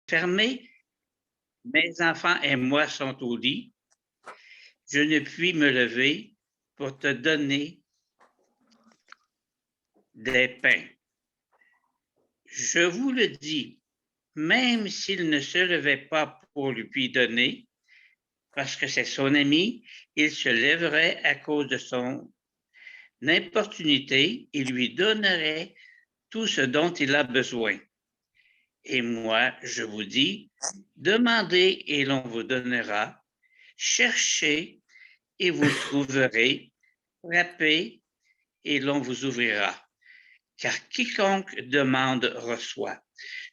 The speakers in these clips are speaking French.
fermé. Mes enfants et moi sont au lit. Je ne puis me lever pour te donner des pains. Je vous le dis, même s'il ne se levait pas pour lui donner, parce que c'est son ami, il se lèverait à cause de son importunité et lui donnerait tout ce dont il a besoin. Et moi, je vous dis, demandez et l'on vous donnera, cherchez et vous trouverez, frappez et l'on vous ouvrira. Car quiconque demande reçoit,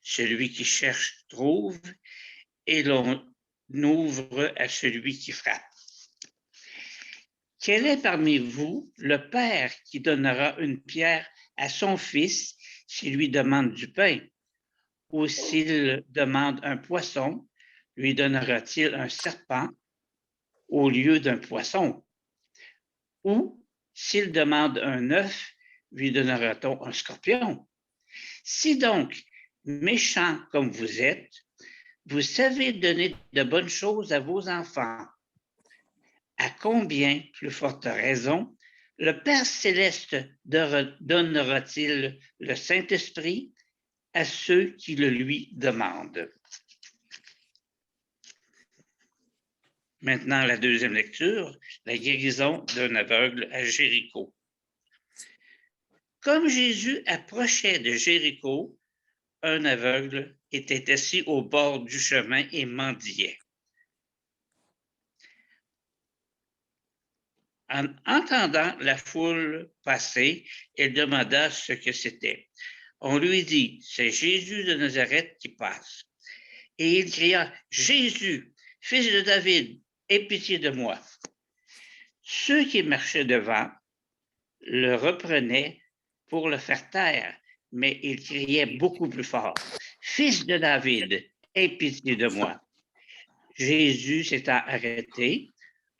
celui qui cherche trouve et l'on ouvre à celui qui frappe. Quel est parmi vous le père qui donnera une pierre à son fils s'il lui demande du pain? Ou s'il demande un poisson, lui donnera-t-il un serpent au lieu d'un poisson? Ou s'il demande un œuf, lui donnera-t-on un scorpion? Si donc, méchants comme vous êtes, vous savez donner de bonnes choses à vos enfants, à combien plus forte raison le Père céleste donnera-t-il le Saint-Esprit à ceux qui le lui demandent? Maintenant, la deuxième lecture, la guérison d'un aveugle à Jéricho. Comme Jésus approchait de Jéricho, un aveugle était assis au bord du chemin et mendiait. En entendant la foule passer, il demanda ce que c'était. On lui dit, c'est Jésus de Nazareth qui passe. Et il cria, Jésus, fils de David, aie pitié de moi. Ceux qui marchaient devant le reprenaient pour le faire taire, mais il criait beaucoup plus fort, Fils de David, aie pitié de moi. Jésus s'étant arrêté,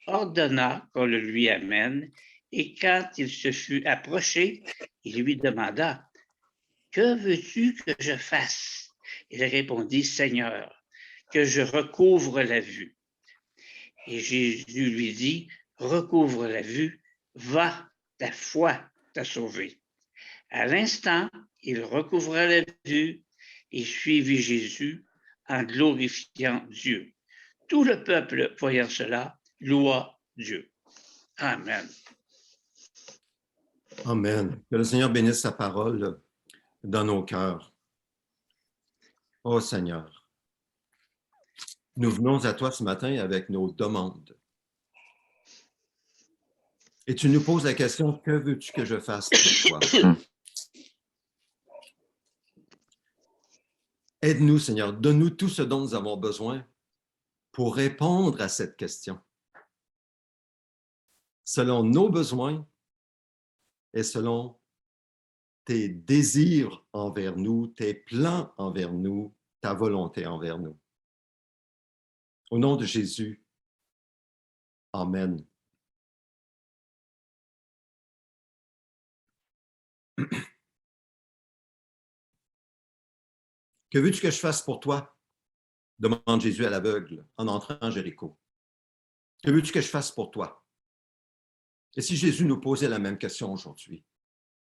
ordonna qu'on le lui amène, et quand il se fut approché, il lui demanda, que veux-tu que je fasse? Il répondit, Seigneur, que je recouvre la vue. Et Jésus lui dit, recouvre la vue, va, ta foi t'a sauvé. À l'instant, il recouvra la vue et suivit Jésus en glorifiant Dieu. Tout le peuple, voyant cela, loua Dieu. Amen. Amen. Que le Seigneur bénisse sa parole dans nos cœurs. Ô Seigneur, nous venons à toi ce matin avec nos demandes. Et tu nous poses la question, que veux-tu que je fasse pour toi? Aide-nous, Seigneur, donne-nous tout ce dont nous avons besoin pour répondre à cette question. Selon nos besoins et selon tes désirs envers nous, tes plans envers nous, ta volonté envers nous. Au nom de Jésus, Amen. Que veux-tu que je fasse pour toi? Demande Jésus à l'aveugle en entrant à Jéricho. Que veux-tu que je fasse pour toi? Et si Jésus nous posait la même question aujourd'hui,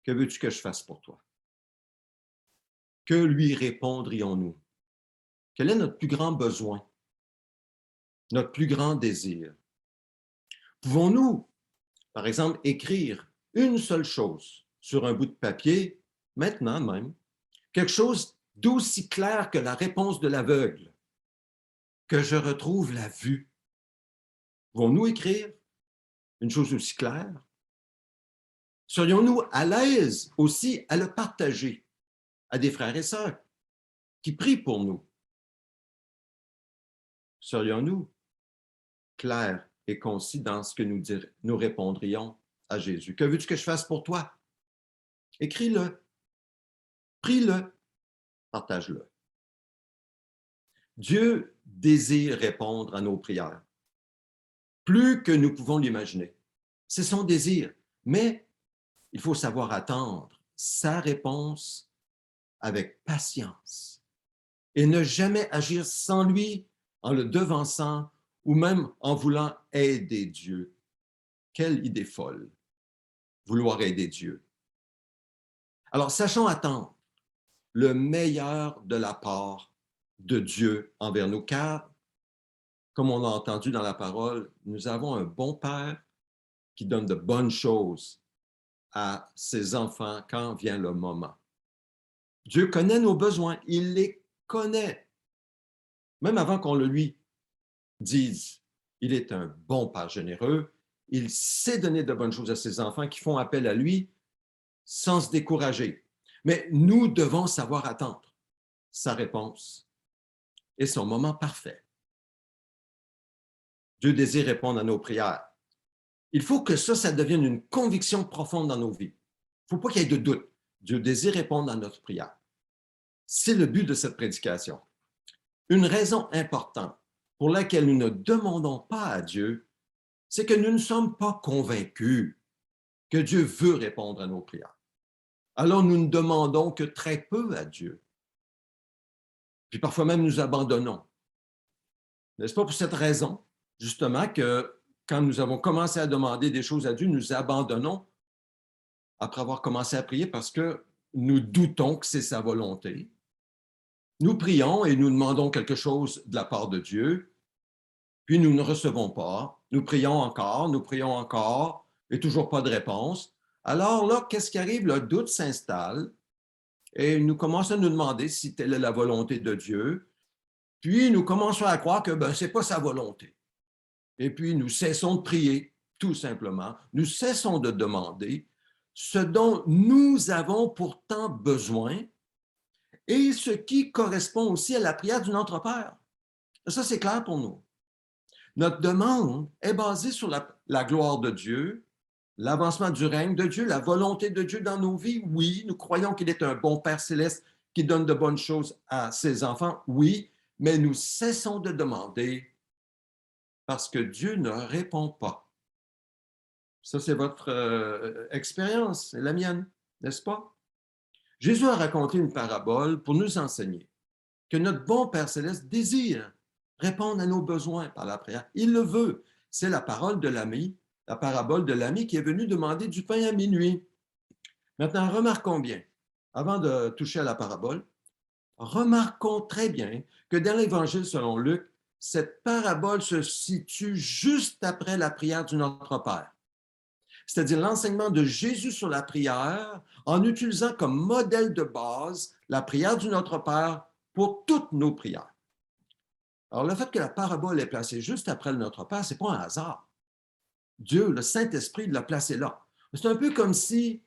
que veux-tu que je fasse pour toi? Que lui répondrions-nous? Quel est notre plus grand besoin? Notre plus grand désir? Pouvons-nous, par exemple, écrire une seule chose sur un bout de papier, maintenant même, quelque chose d'aussi clair que la réponse de l'aveugle, que je retrouve la vue? Pouvons-nous écrire une chose aussi claire? Serions-nous à l'aise aussi à le partager à des frères et sœurs qui prient pour nous? Serions-nous clairs et concis dans ce que nous répondrions à Jésus? Que veux-tu que je fasse pour toi? Écris-le, prie-le, partage-le. Dieu désire répondre à nos prières, plus que nous pouvons l'imaginer. C'est son désir, mais il faut savoir attendre sa réponse avec patience. et ne jamais agir sans lui en le devançant ou même en voulant aider Dieu. Quelle idée folle, vouloir aider Dieu. Alors, sachons attendre le meilleur de la part de Dieu envers nous, car, comme on l'a entendu dans la parole, nous avons un bon Père qui donne de bonnes choses à ses enfants quand vient le moment. Dieu connaît nos besoins, il les connaît, même avant qu'on le lui dise. Il est un bon Père généreux, il sait donner de bonnes choses à ses enfants qui font appel à lui sans se décourager. Mais nous devons savoir attendre sa réponse et son moment parfait. Dieu désire répondre à nos prières. Il faut que ça devienne une conviction profonde dans nos vies. Il ne faut pas qu'il y ait de doute. Dieu désire répondre à notre prière. C'est le but de cette prédication. Une raison importante pour laquelle nous ne demandons pas à Dieu, c'est que nous ne sommes pas convaincus que Dieu veut répondre à nos prières. Alors nous ne demandons que très peu à Dieu. Puis parfois même nous abandonnons. N'est-ce pas pour cette raison, justement, que quand nous avons commencé à demander des choses à Dieu, nous abandonnons après avoir commencé à prier parce que nous doutons que c'est sa volonté. Nous prions et nous demandons quelque chose de la part de Dieu, puis nous ne recevons pas. Nous prions encore, et toujours pas de réponse. Alors là, qu'est-ce qui arrive? Le doute s'installe et nous commençons à nous demander si telle est la volonté de Dieu. Puis nous commençons à croire que ce n'est pas sa volonté. Et puis nous cessons de prier, tout simplement. Nous cessons de demander ce dont nous avons pourtant besoin et ce qui correspond aussi à la prière du Notre Père. Ça, c'est clair pour nous. Notre demande est basée sur la gloire de Dieu, l'avancement du règne de Dieu, la volonté de Dieu dans nos vies. Oui, nous croyons qu'il est un bon Père céleste qui donne de bonnes choses à ses enfants. Oui, mais nous cessons de demander parce que Dieu ne répond pas. Ça, c'est votre expérience, c'est la mienne, n'est-ce pas? Jésus a raconté une parabole pour nous enseigner que notre bon Père céleste désire répondre à nos besoins par la prière. Il le veut. C'est la parole de l'ami, la parabole de l'ami qui est venu demander du pain à minuit. Maintenant, remarquons bien, avant de toucher à la parabole, remarquons très bien que dans l'Évangile selon Luc, cette parabole se situe juste après la prière du Notre Père. C'est-à-dire l'enseignement de Jésus sur la prière en utilisant comme modèle de base la prière du Notre Père pour toutes nos prières. Alors, le fait que la parabole est placée juste après le Notre Père, ce n'est pas un hasard. Dieu, le Saint-Esprit, l'a placé là. C'est un peu comme si,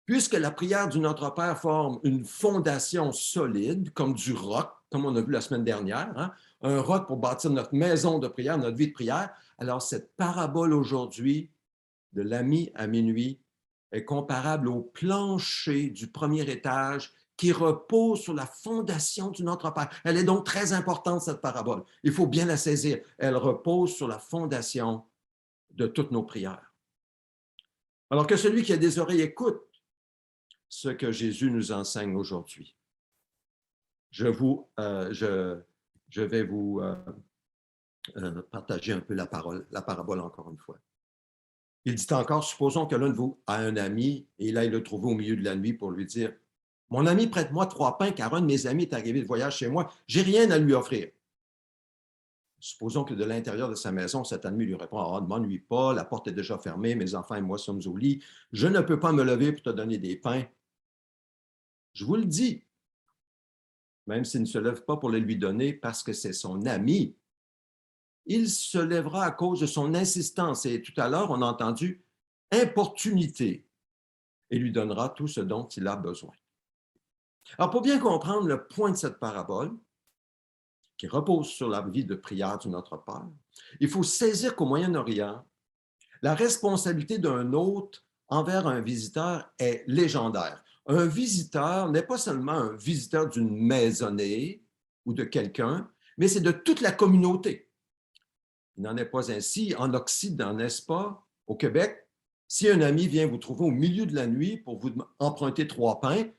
puisque la prière du Notre Père forme une fondation solide, comme du roc, comme on a vu la semaine dernière, hein, un roc pour bâtir notre maison de prière, notre vie de prière, alors cette parabole aujourd'hui, de l'ami à minuit, est comparable au plancher du premier étage qui repose sur la fondation du Notre Père. Elle est donc très importante, cette parabole. Il faut bien la saisir. Elle repose sur la fondation de toutes nos prières. Alors que celui qui a des oreilles écoute ce que Jésus nous enseigne aujourd'hui. Je vais vous partager un peu la parabole encore une fois. Il dit encore, supposons que l'un de vous a un ami et il aille le trouver au milieu de la nuit pour lui dire « Mon ami, prête-moi 3 pains car un de mes amis est arrivé de voyage chez moi. J'ai rien à lui offrir. » Supposons que de l'intérieur de sa maison, cet ami lui répond « Ah, ne m'ennuie pas, la porte est déjà fermée, mes enfants et moi sommes au lit. Je ne peux pas me lever pour te donner des pains. » Je vous le dis, même s'il ne se lève pas pour les lui donner parce que c'est son ami, il se lèvera à cause de son insistance. Et tout à l'heure, on a entendu importunité et lui donnera tout ce dont il a besoin. Alors, pour bien comprendre le point de cette parabole, qui repose sur la vie de prière du Notre Père, il faut saisir qu'au Moyen-Orient, la responsabilité d'un hôte envers un visiteur est légendaire. Un visiteur n'est pas seulement un visiteur d'une maisonnée ou de quelqu'un, mais c'est de toute la communauté. Il n'en est pas ainsi en Occident, n'est-ce pas? Au Québec, si un ami vient vous trouver au milieu de la nuit pour vous emprunter 3 pains,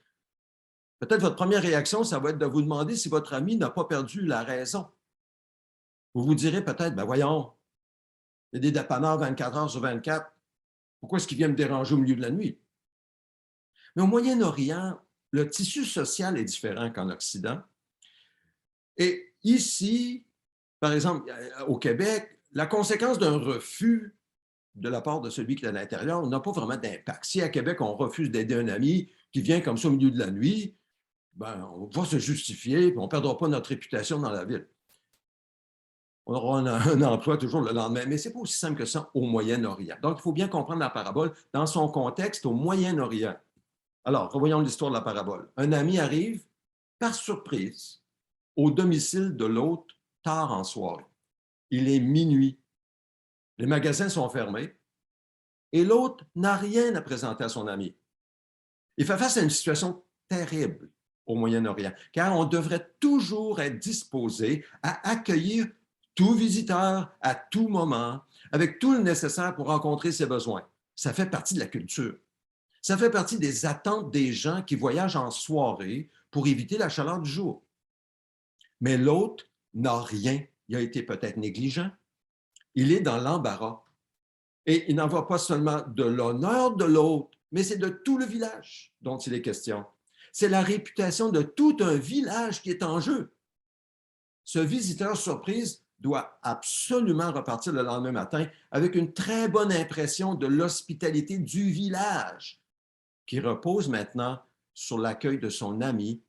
Peut-être votre première réaction, ça va être de vous demander si votre ami n'a pas perdu la raison. Vous vous direz peut-être, ben voyons, il y a des dépanneurs 24 heures sur 24. Pourquoi est-ce qu'il vient me déranger au milieu de la nuit? Mais au Moyen-Orient, le tissu social est différent qu'en Occident. Et ici, par exemple, au Québec, la conséquence d'un refus de la part de celui qui est à l'intérieur n'a pas vraiment d'impact. Si à Québec, on refuse d'aider un ami qui vient comme ça au milieu de la nuit, ben, on va se justifier et on ne perdra pas notre réputation dans la ville. On aura un emploi toujours le lendemain. Mais ce n'est pas aussi simple que ça au Moyen-Orient. Donc, il faut bien comprendre la parabole dans son contexte au Moyen-Orient. Alors, revoyons l'histoire de la parabole. Un ami arrive par surprise au domicile de l'autre tard en soirée. Il est minuit. Les magasins sont fermés et l'autre n'a rien à présenter à son ami. Il fait face à une situation terrible au Moyen-Orient, car on devrait toujours être disposé à accueillir tout visiteur à tout moment, avec tout le nécessaire pour rencontrer ses besoins. Ça fait partie de la culture. Ça fait partie des attentes des gens qui voyagent en soirée pour éviter la chaleur du jour. Mais l'autre n'a rien. Il a été peut-être négligent. Il est dans l'embarras. Et il n'en va pas seulement de l'honneur de l'autre, mais c'est de tout le village dont il est question. C'est la réputation de tout un village qui est en jeu. Ce visiteur surprise doit absolument repartir le lendemain matin avec une très bonne impression de l'hospitalité du village, qui repose maintenant sur l'accueil de son ami,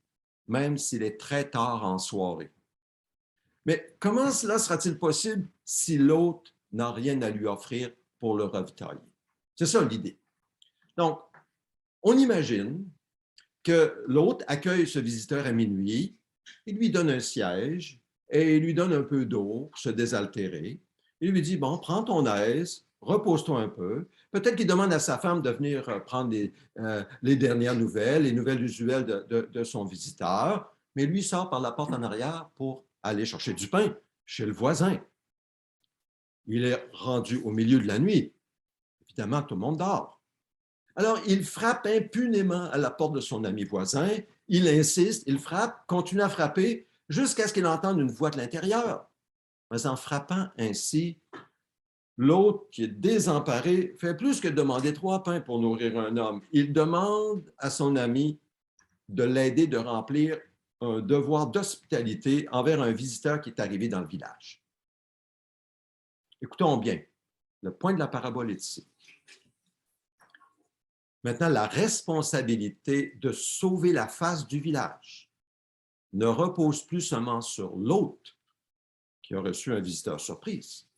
même s'il est très tard en soirée. Mais comment cela sera-t-il possible si l'autre n'a rien à lui offrir pour le ravitailler? C'est ça l'idée. Donc, on imagine que l'autre accueille ce visiteur à minuit, il lui donne un siège et il lui donne un peu d'eau pour se désaltérer. Il lui dit, bon, prends ton aise, repose-toi un peu. Peut-être qu'il demande à sa femme de venir prendre les dernières nouvelles, les nouvelles usuelles de son visiteur, mais lui sort par la porte en arrière pour aller chercher du pain chez le voisin. Il est rendu au milieu de la nuit. Évidemment, tout le monde dort. Alors, il frappe impunément à la porte de son ami voisin. Il insiste, il frappe, continue à frapper jusqu'à ce qu'il entende une voix de l'intérieur. Mais en frappant ainsi, l'autre, qui est désemparé, fait plus que demander 3 pains pour nourrir un homme. Il demande à son ami de l'aider de remplir un devoir d'hospitalité envers un visiteur qui est arrivé dans le village. Écoutons bien, le point de la parabole est ici. Maintenant, la responsabilité de sauver la face du village ne repose plus seulement sur l'autre qui a reçu un visiteur surprise,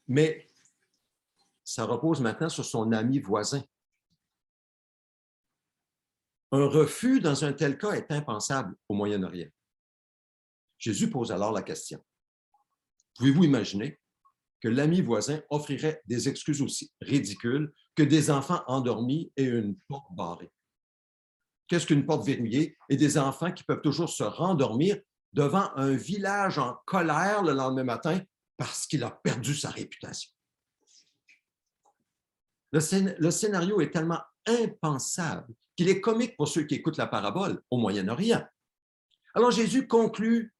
mais ça repose maintenant sur son ami voisin. Un refus dans un tel cas est impensable au Moyen-Orient. Jésus pose alors la question. Pouvez-vous imaginer que l'ami voisin offrirait des excuses aussi ridicules que des enfants endormis et une porte barrée? Qu'est-ce qu'une porte verrouillée et des enfants qui peuvent toujours se rendormir devant un village en colère le lendemain matin parce qu'il a perdu sa réputation? Le scénario est tellement impensable qu'il est comique pour ceux qui écoutent la parabole au Moyen-Orient. Alors Jésus conclut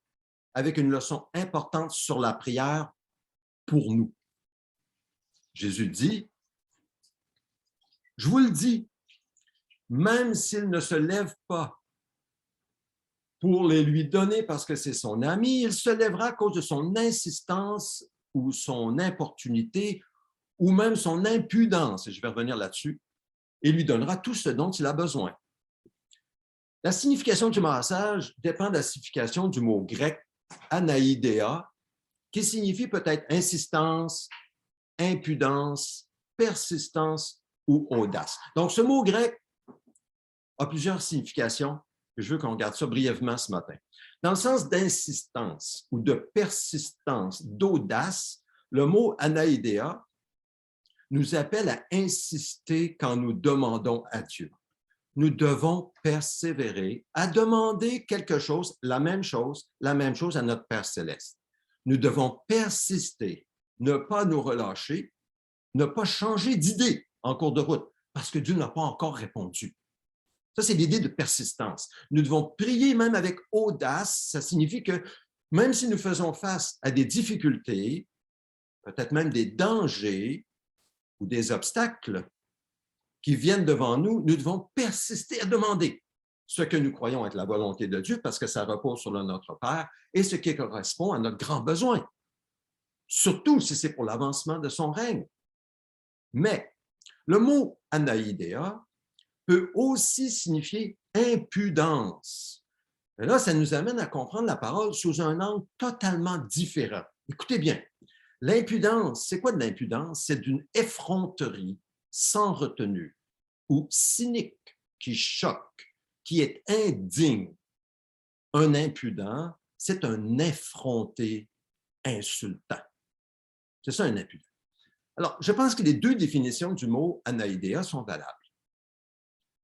avec une leçon importante sur la prière pour nous. Jésus dit, « Je vous le dis, même s'il ne se lève pas pour les lui donner parce que c'est son ami, il se lèvera à cause de son insistance ou son importunité ou même son impudence, et je vais revenir là-dessus, et lui donnera tout ce dont il a besoin. » La signification du passage dépend de la signification du mot grec anaïdéa, qui signifie peut-être insistance, impudence, persistance ou audace. Donc, ce mot grec a plusieurs significations. Je veux qu'on regarde ça brièvement ce matin. Dans le sens d'insistance ou de persistance, d'audace, le mot anaïdéa nous appelle à insister quand nous demandons à Dieu. Nous devons persévérer à demander quelque chose, la même chose à notre Père céleste. Nous devons persister, ne pas nous relâcher, ne pas changer d'idée en cours de route, parce que Dieu n'a pas encore répondu. Ça, c'est l'idée de persistance. Nous devons prier même avec audace. Ça signifie que même si nous faisons face à des difficultés, peut-être même des dangers ou des obstacles qui viennent devant nous, nous devons persister à demander ce que nous croyons être la volonté de Dieu parce que ça repose sur le Notre Père et ce qui correspond à notre grand besoin, surtout si c'est pour l'avancement de son règne. Mais le mot anaïdéa peut aussi signifier impudence. Et là, ça nous amène à comprendre la parole sous un angle totalement différent. Écoutez bien, l'impudence, c'est quoi de l'impudence? C'est d'une effronterie sans retenue ou cynique qui choque, qui est indigne. Un impudent, c'est un effronté insultant. C'est ça un impudent. Alors, je pense que les deux définitions du mot anaïdéa sont valables.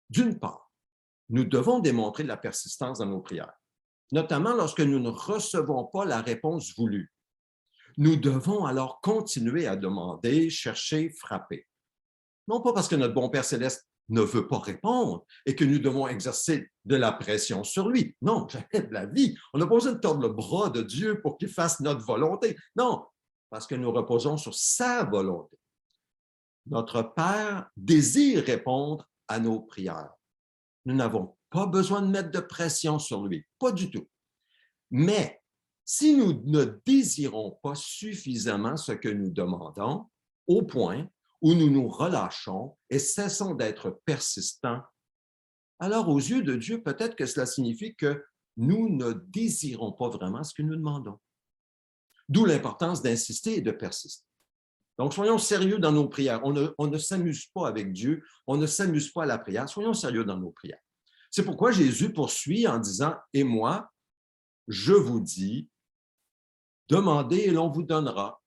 D'une part, nous devons démontrer de la persistance dans nos prières, notamment lorsque nous ne recevons pas la réponse voulue. Nous devons alors continuer à demander, chercher, frapper. Non pas parce que notre bon Père céleste ne veut pas répondre et que nous devons exercer de la pression sur lui. Non, jamais de la vie. On n'a pas besoin de tordre le bras de Dieu pour qu'il fasse notre volonté. Non, parce que nous reposons sur sa volonté. Notre Père désire répondre à nos prières. Nous n'avons pas besoin de mettre de pression sur lui, pas du tout. Mais si nous ne désirons pas suffisamment ce que nous demandons, au point où nous nous relâchons et cessons d'être persistants, alors aux yeux de Dieu, peut-être que cela signifie que nous ne désirons pas vraiment ce que nous demandons. D'où l'importance d'insister et de persister. Donc, soyons sérieux dans nos prières. On ne s'amuse pas avec Dieu, on ne s'amuse pas à la prière. Soyons sérieux dans nos prières. C'est pourquoi Jésus poursuit en disant « Et moi, je vous dis, demandez et l'on vous donnera.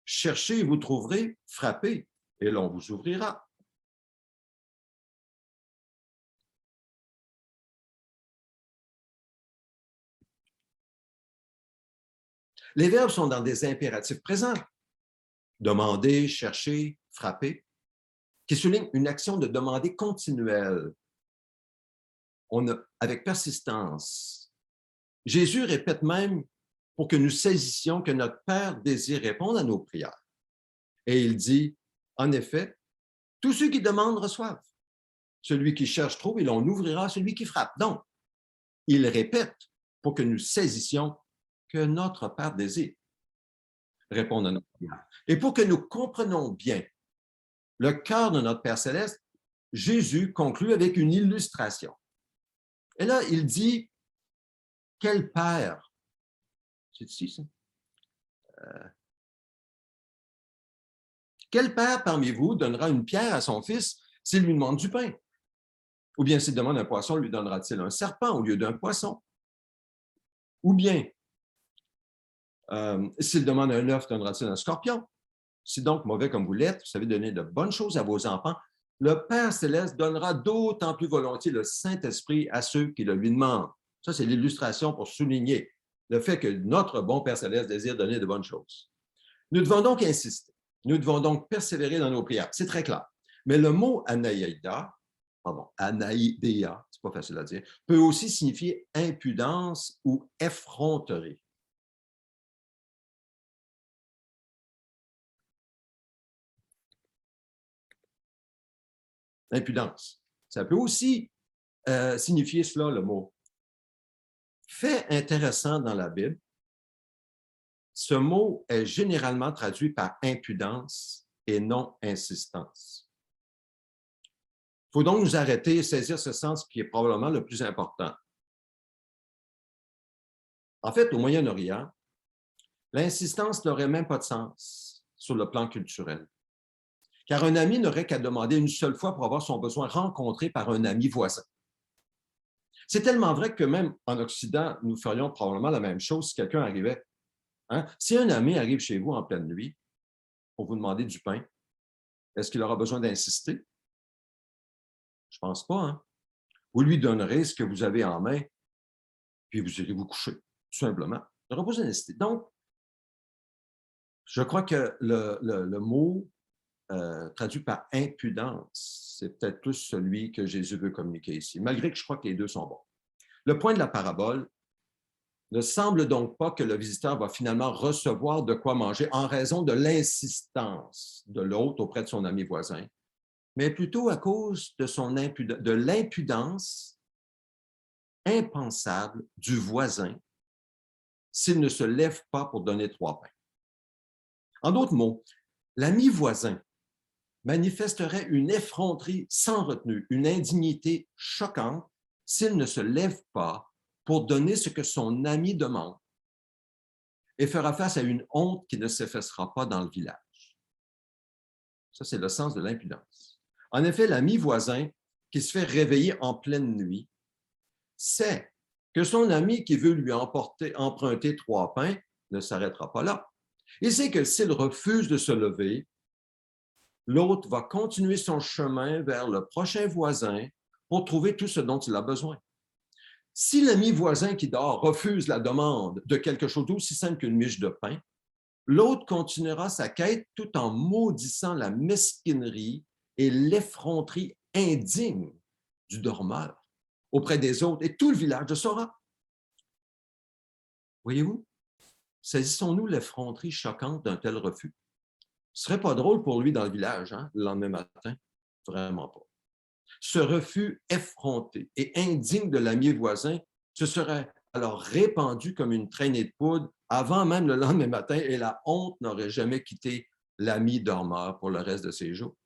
Cherchez et vous trouverez, frappez et l'on vous ouvrira. » Les verbes sont dans des impératifs présents. Demander, chercher, frapper, qui soulignent une action de demander continuelle, avec persistance. Jésus répète même pour que nous saisissions que notre Père désire répondre à nos prières. Et il dit, en effet, tous ceux qui demandent reçoivent. Celui qui cherche trouve et l'on ouvrira à celui qui frappe. Donc, il répète pour que nous saisissions que notre Père désire répondre à nos prières. Et pour que nous comprenions bien le cœur de notre Père céleste, Jésus conclut avec une illustration. Et là, il dit, quel père, c'est ici ça? Quel père parmi vous donnera une pierre à son fils s'il lui demande du pain? Ou bien s'il demande un poisson, lui donnera-t-il un serpent au lieu d'un poisson? Ou bien, s'il demande un œuf, donnera-t-il un scorpion? Si donc mauvais comme vous l'êtes, vous savez donner de bonnes choses à vos enfants, le Père céleste donnera d'autant plus volontiers le Saint-Esprit à ceux qui le lui demandent. Ça, c'est l'illustration pour souligner le fait que notre bon Père céleste désire donner de bonnes choses. Nous devons donc insister. Nous devons donc persévérer dans nos prières. C'est très clair. Mais le mot anaïdéa, c'est pas facile à dire, peut aussi signifier impudence ou effronterie. Impudence. Ça peut aussi signifier cela, le mot. Fait intéressant dans la Bible, ce mot est généralement traduit par impudence et non insistance. Il faut donc nous arrêter et saisir ce sens qui est probablement le plus important. En fait, au Moyen-Orient, l'insistance n'aurait même pas de sens sur le plan culturel. Car un ami n'aurait qu'à demander une seule fois pour avoir son besoin rencontré par un ami voisin. C'est tellement vrai que même en Occident, nous ferions probablement la même chose si quelqu'un arrivait. Hein? Si un ami arrive chez vous en pleine nuit pour vous demander du pain, est-ce qu'il aura besoin d'insister? Je ne pense pas. Hein? Vous lui donnerez ce que vous avez en main, puis vous irez vous coucher, tout simplement. Il n'aura pas besoin d'insister. Donc, je crois que le mot traduit par impudence. C'est peut-être plus celui que Jésus veut communiquer ici, malgré que je crois que les deux sont bons. Le point de la parabole ne semble donc pas que le visiteur va finalement recevoir de quoi manger en raison de l'insistance de l'hôte auprès de son ami voisin, mais plutôt à cause de l'impudence impensable du voisin s'il ne se lève pas pour donner 3 pains. En d'autres mots, l'ami voisin manifesterait une effronterie sans retenue, une indignité choquante s'il ne se lève pas pour donner ce que son ami demande et fera face à une honte qui ne s'effacera pas dans le village. Ça, c'est le sens de l'impudence. En effet, l'ami voisin qui se fait réveiller en pleine nuit sait que son ami qui veut lui emprunter 3 pains ne s'arrêtera pas là. Il sait que s'il refuse de se lever, l'autre va continuer son chemin vers le prochain voisin pour trouver tout ce dont il a besoin. Si l'ami voisin qui dort refuse la demande de quelque chose d'aussi simple qu'une miche de pain, l'autre continuera sa quête tout en maudissant la mesquinerie et l'effronterie indigne du dormeur auprès des autres, et tout le village le saura. Voyez-vous, saisissons-nous l'effronterie choquante d'un tel refus. Ce serait pas drôle pour lui dans le village, hein, le lendemain matin. Vraiment pas. Ce refus effronté et indigne de l'ami voisin se serait alors répandu comme une traînée de poudre avant même le lendemain matin, et la honte n'aurait jamais quitté l'ami dormeur pour le reste de ses jours.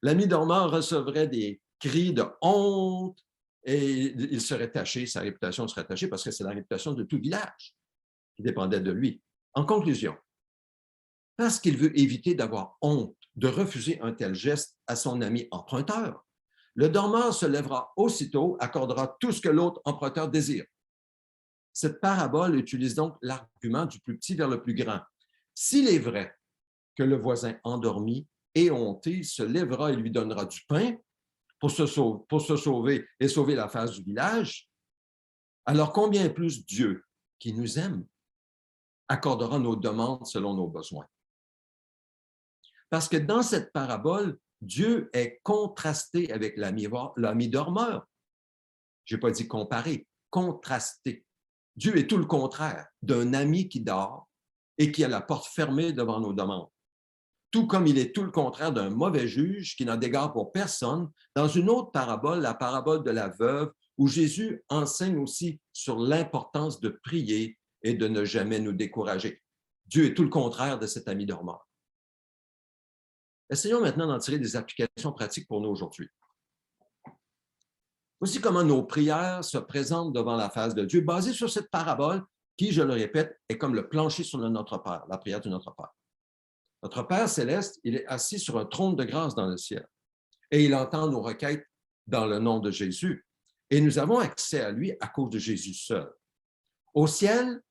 L'ami dormeur recevrait des cris de honte et il serait taché, sa réputation serait tachée parce que c'est la réputation de tout le village qui dépendait de lui. En conclusion, parce qu'il veut éviter d'avoir honte de refuser un tel geste à son ami emprunteur, le dormeur se lèvera aussitôt, accordera tout ce que l'autre emprunteur désire. Cette parabole utilise donc l'argument du plus petit vers le plus grand. S'il est vrai que le voisin endormi et honté se lèvera et lui donnera du pain pour se sauver et sauver la face du village, alors combien plus Dieu, qui nous aime, accordera nos demandes selon nos besoins. Parce que dans cette parabole, Dieu est contrasté avec l'ami dormeur. Je n'ai pas dit comparé, contrasté. Dieu est tout le contraire d'un ami qui dort et qui a la porte fermée devant nos demandes. Tout comme il est tout le contraire d'un mauvais juge qui n'a d'égard pour personne. Dans une autre parabole, la parabole de la veuve, où Jésus enseigne aussi sur l'importance de prier et de ne jamais nous décourager. Dieu est tout le contraire de cet ami dormeur. Essayons maintenant d'en tirer des applications pratiques pour nous aujourd'hui. Voici comment nos prières se présentent devant la face de Dieu, basées sur cette parabole qui, je le répète, est comme le plancher sur le Notre Père, la prière du Notre Père. Notre Père céleste, il est assis sur un trône de grâce dans le ciel et il entend nos requêtes dans le nom de Jésus. Et nous avons accès à lui à cause de Jésus seul. Au ciel,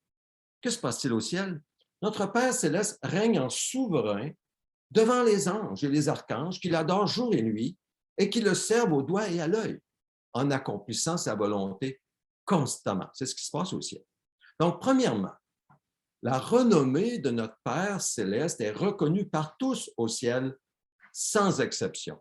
que se passe-t-il au ciel? Notre Père céleste règne en souverain devant les anges et les archanges qui l'adorent jour et nuit et qui le servent au doigt et à l'œil en accomplissant sa volonté constamment. C'est ce qui se passe au ciel. Donc, premièrement, la renommée de notre Père céleste est reconnue par tous au ciel, sans exception.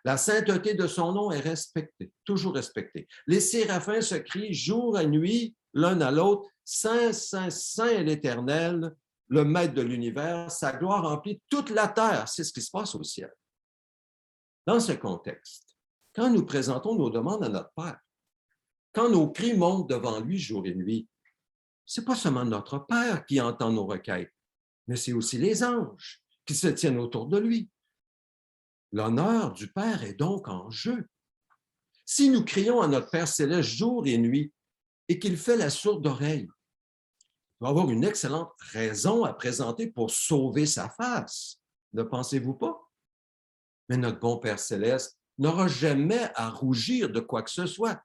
La sainteté de son nom est respectée, toujours respectée. Les séraphins se crient jour et nuit, l'un à l'autre, « Saint, Saint, Saint est l'Éternel, le Maître de l'univers, sa gloire remplit toute la terre. » C'est ce qui se passe au ciel. Dans ce contexte, quand nous présentons nos demandes à notre Père, quand nos cris montent devant lui jour et nuit, ce n'est pas seulement notre Père qui entend nos requêtes, mais c'est aussi les anges qui se tiennent autour de lui. L'honneur du Père est donc en jeu. Si nous crions à notre Père céleste jour et nuit et qu'il fait la sourde oreille, il va avoir une excellente raison à présenter pour sauver sa face. Ne pensez-vous pas? Mais notre bon Père céleste n'aura jamais à rougir de quoi que ce soit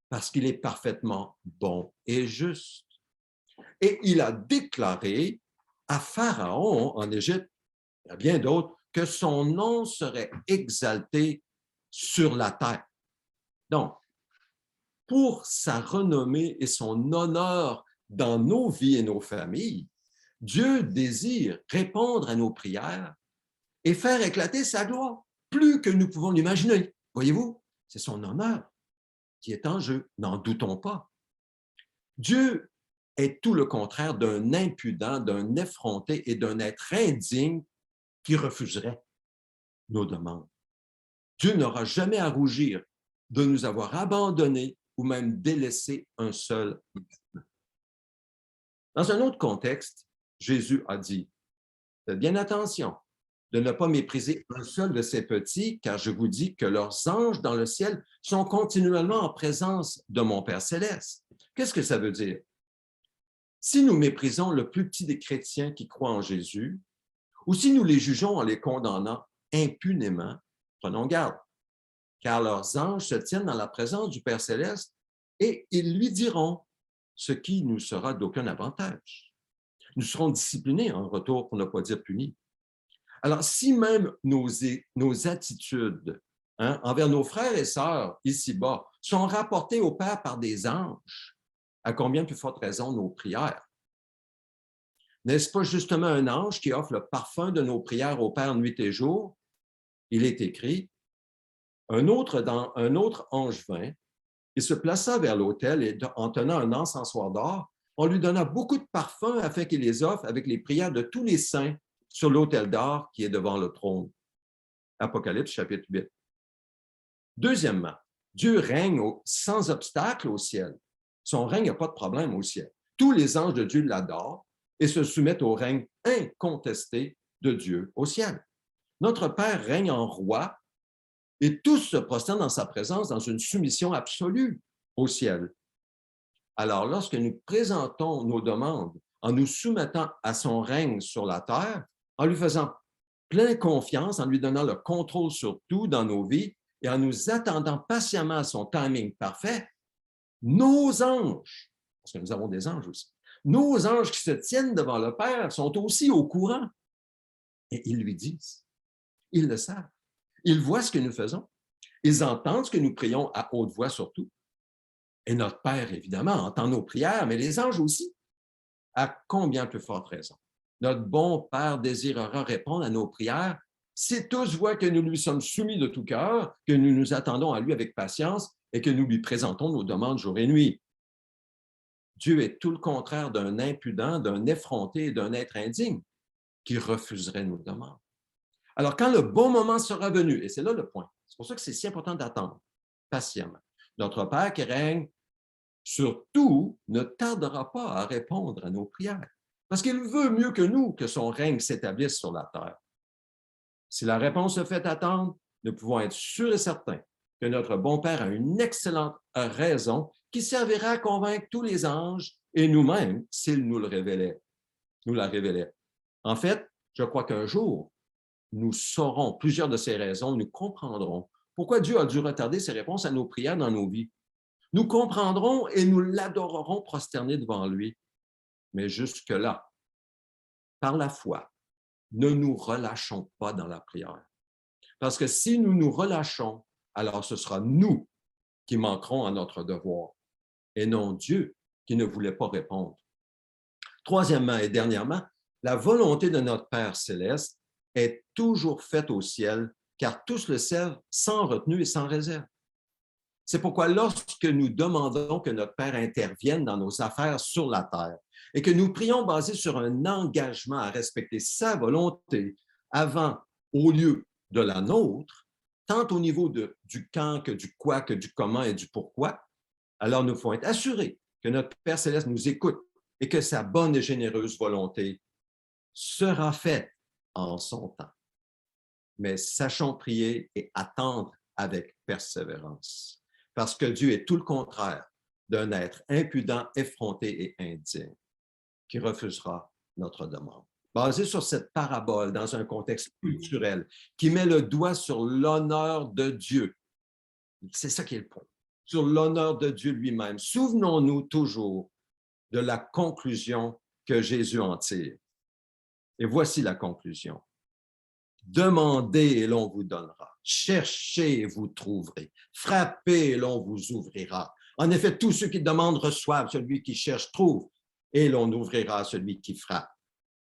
parce qu'il est parfaitement bon et juste. Et il a déclaré à Pharaon en Égypte, et à bien d'autres, que son nom serait exalté sur la terre. Donc, pour sa renommée et son honneur dans nos vies et nos familles, Dieu désire répondre à nos prières et faire éclater sa gloire, plus que nous pouvons l'imaginer. Voyez-vous, c'est son honneur qui est en jeu, n'en doutons pas. Dieu est tout le contraire d'un impudent, d'un effronté et d'un être indigne qui refuserait nos demandes. Dieu n'aura jamais à rougir de nous avoir abandonnés ou même délaissé un seul instant. Dans un autre contexte, Jésus a dit, faites bien attention de ne pas mépriser un seul de ces petits, car je vous dis que leurs anges dans le ciel sont continuellement en présence de mon Père céleste. Qu'est-ce que ça veut dire? Si nous méprisons le plus petit des chrétiens qui croient en Jésus, ou si nous les jugeons en les condamnant impunément, prenons garde, car leurs anges se tiennent dans la présence du Père céleste et ils lui diront ce qui nous sera d'aucun avantage. Nous serons disciplinés en retour, pour ne pas dire punis. Alors, si même nos attitudes envers nos frères et sœurs ici-bas sont rapportées au Père par des anges, à combien plus forte raison nos prières? N'est-ce pas justement un ange qui offre le parfum de nos prières au Père nuit et jour? Il est écrit, un autre ange vint, il se plaça vers l'autel et en tenant un encensoir d'or, on lui donna beaucoup de parfums afin qu'il les offre avec les prières de tous les saints sur l'autel d'or qui est devant le trône. Apocalypse chapitre 8. Deuxièmement, Dieu règne sans obstacle au ciel. Son règne n'a pas de problème au ciel. Tous les anges de Dieu l'adorent et se soumettent au règne incontesté de Dieu au ciel. Notre Père règne en roi et tous se prosternent dans sa présence dans une soumission absolue au ciel. Alors, lorsque nous présentons nos demandes en nous soumettant à son règne sur la terre, en lui faisant pleine confiance, en lui donnant le contrôle sur tout dans nos vies et en nous attendant patiemment à son timing parfait, nos anges, parce que nous avons des anges aussi, nos anges qui se tiennent devant le Père sont aussi au courant. Et ils lui disent, ils le savent, ils voient ce que nous faisons, ils entendent ce que nous prions à haute voix surtout. Et notre Père, évidemment, entend nos prières, mais les anges aussi. À combien plus forte raison? Notre bon Père désirera répondre à nos prières si tous voient que nous lui sommes soumis de tout cœur, que nous nous attendons à lui avec patience et que nous lui présentons nos demandes jour et nuit. Dieu est tout le contraire d'un impudent, d'un effronté et d'un être indigne qui refuserait nos demandes. Alors, quand le bon moment sera venu, et c'est là le point, c'est pour ça que c'est si important d'attendre patiemment. Notre Père qui règne sur tout ne tardera pas à répondre à nos prières, parce qu'il veut mieux que nous que son règne s'établisse sur la terre. Si la réponse se fait attendre, nous pouvons être sûrs et certains que notre bon Père a une excellente raison qui servira à convaincre tous les anges et nous-mêmes s'il nous la révélait. En fait, je crois qu'un jour, nous saurons plusieurs de ces raisons, nous comprendrons pourquoi Dieu a dû retarder ses réponses à nos prières dans nos vies. Nous comprendrons et nous l'adorerons prosternés devant lui. Mais jusque-là, par la foi, ne nous relâchons pas dans la prière. Parce que si nous nous relâchons, alors ce sera nous qui manquerons à notre devoir et non Dieu qui ne voulait pas répondre. Troisièmement et dernièrement, la volonté de notre Père céleste est toujours faite au ciel, car tous le servent sans retenue et sans réserve. C'est pourquoi lorsque nous demandons que notre Père intervienne dans nos affaires sur la terre et que nous prions basé sur un engagement à respecter sa volonté avant, au lieu de la nôtre, tant au niveau du quand que du quoi, que du comment et du pourquoi, alors nous pouvons être assurés que notre Père céleste nous écoute et que sa bonne et généreuse volonté sera faite en son temps. Mais sachons prier et attendre avec persévérance, parce que Dieu est tout le contraire d'un être impudent, effronté et indigne qui refusera notre demande. Basé sur cette parabole dans un contexte culturel qui met le doigt sur l'honneur de Dieu, c'est ça qui est le point, sur l'honneur de Dieu lui-même. Souvenons-nous toujours de la conclusion que Jésus en tire. Et voici la conclusion. Demandez et l'on vous donnera. Cherchez et vous trouverez. Frappez et l'on vous ouvrira. En effet, tous ceux qui demandent reçoivent, celui qui cherche trouve, et l'on ouvrira à celui qui frappe.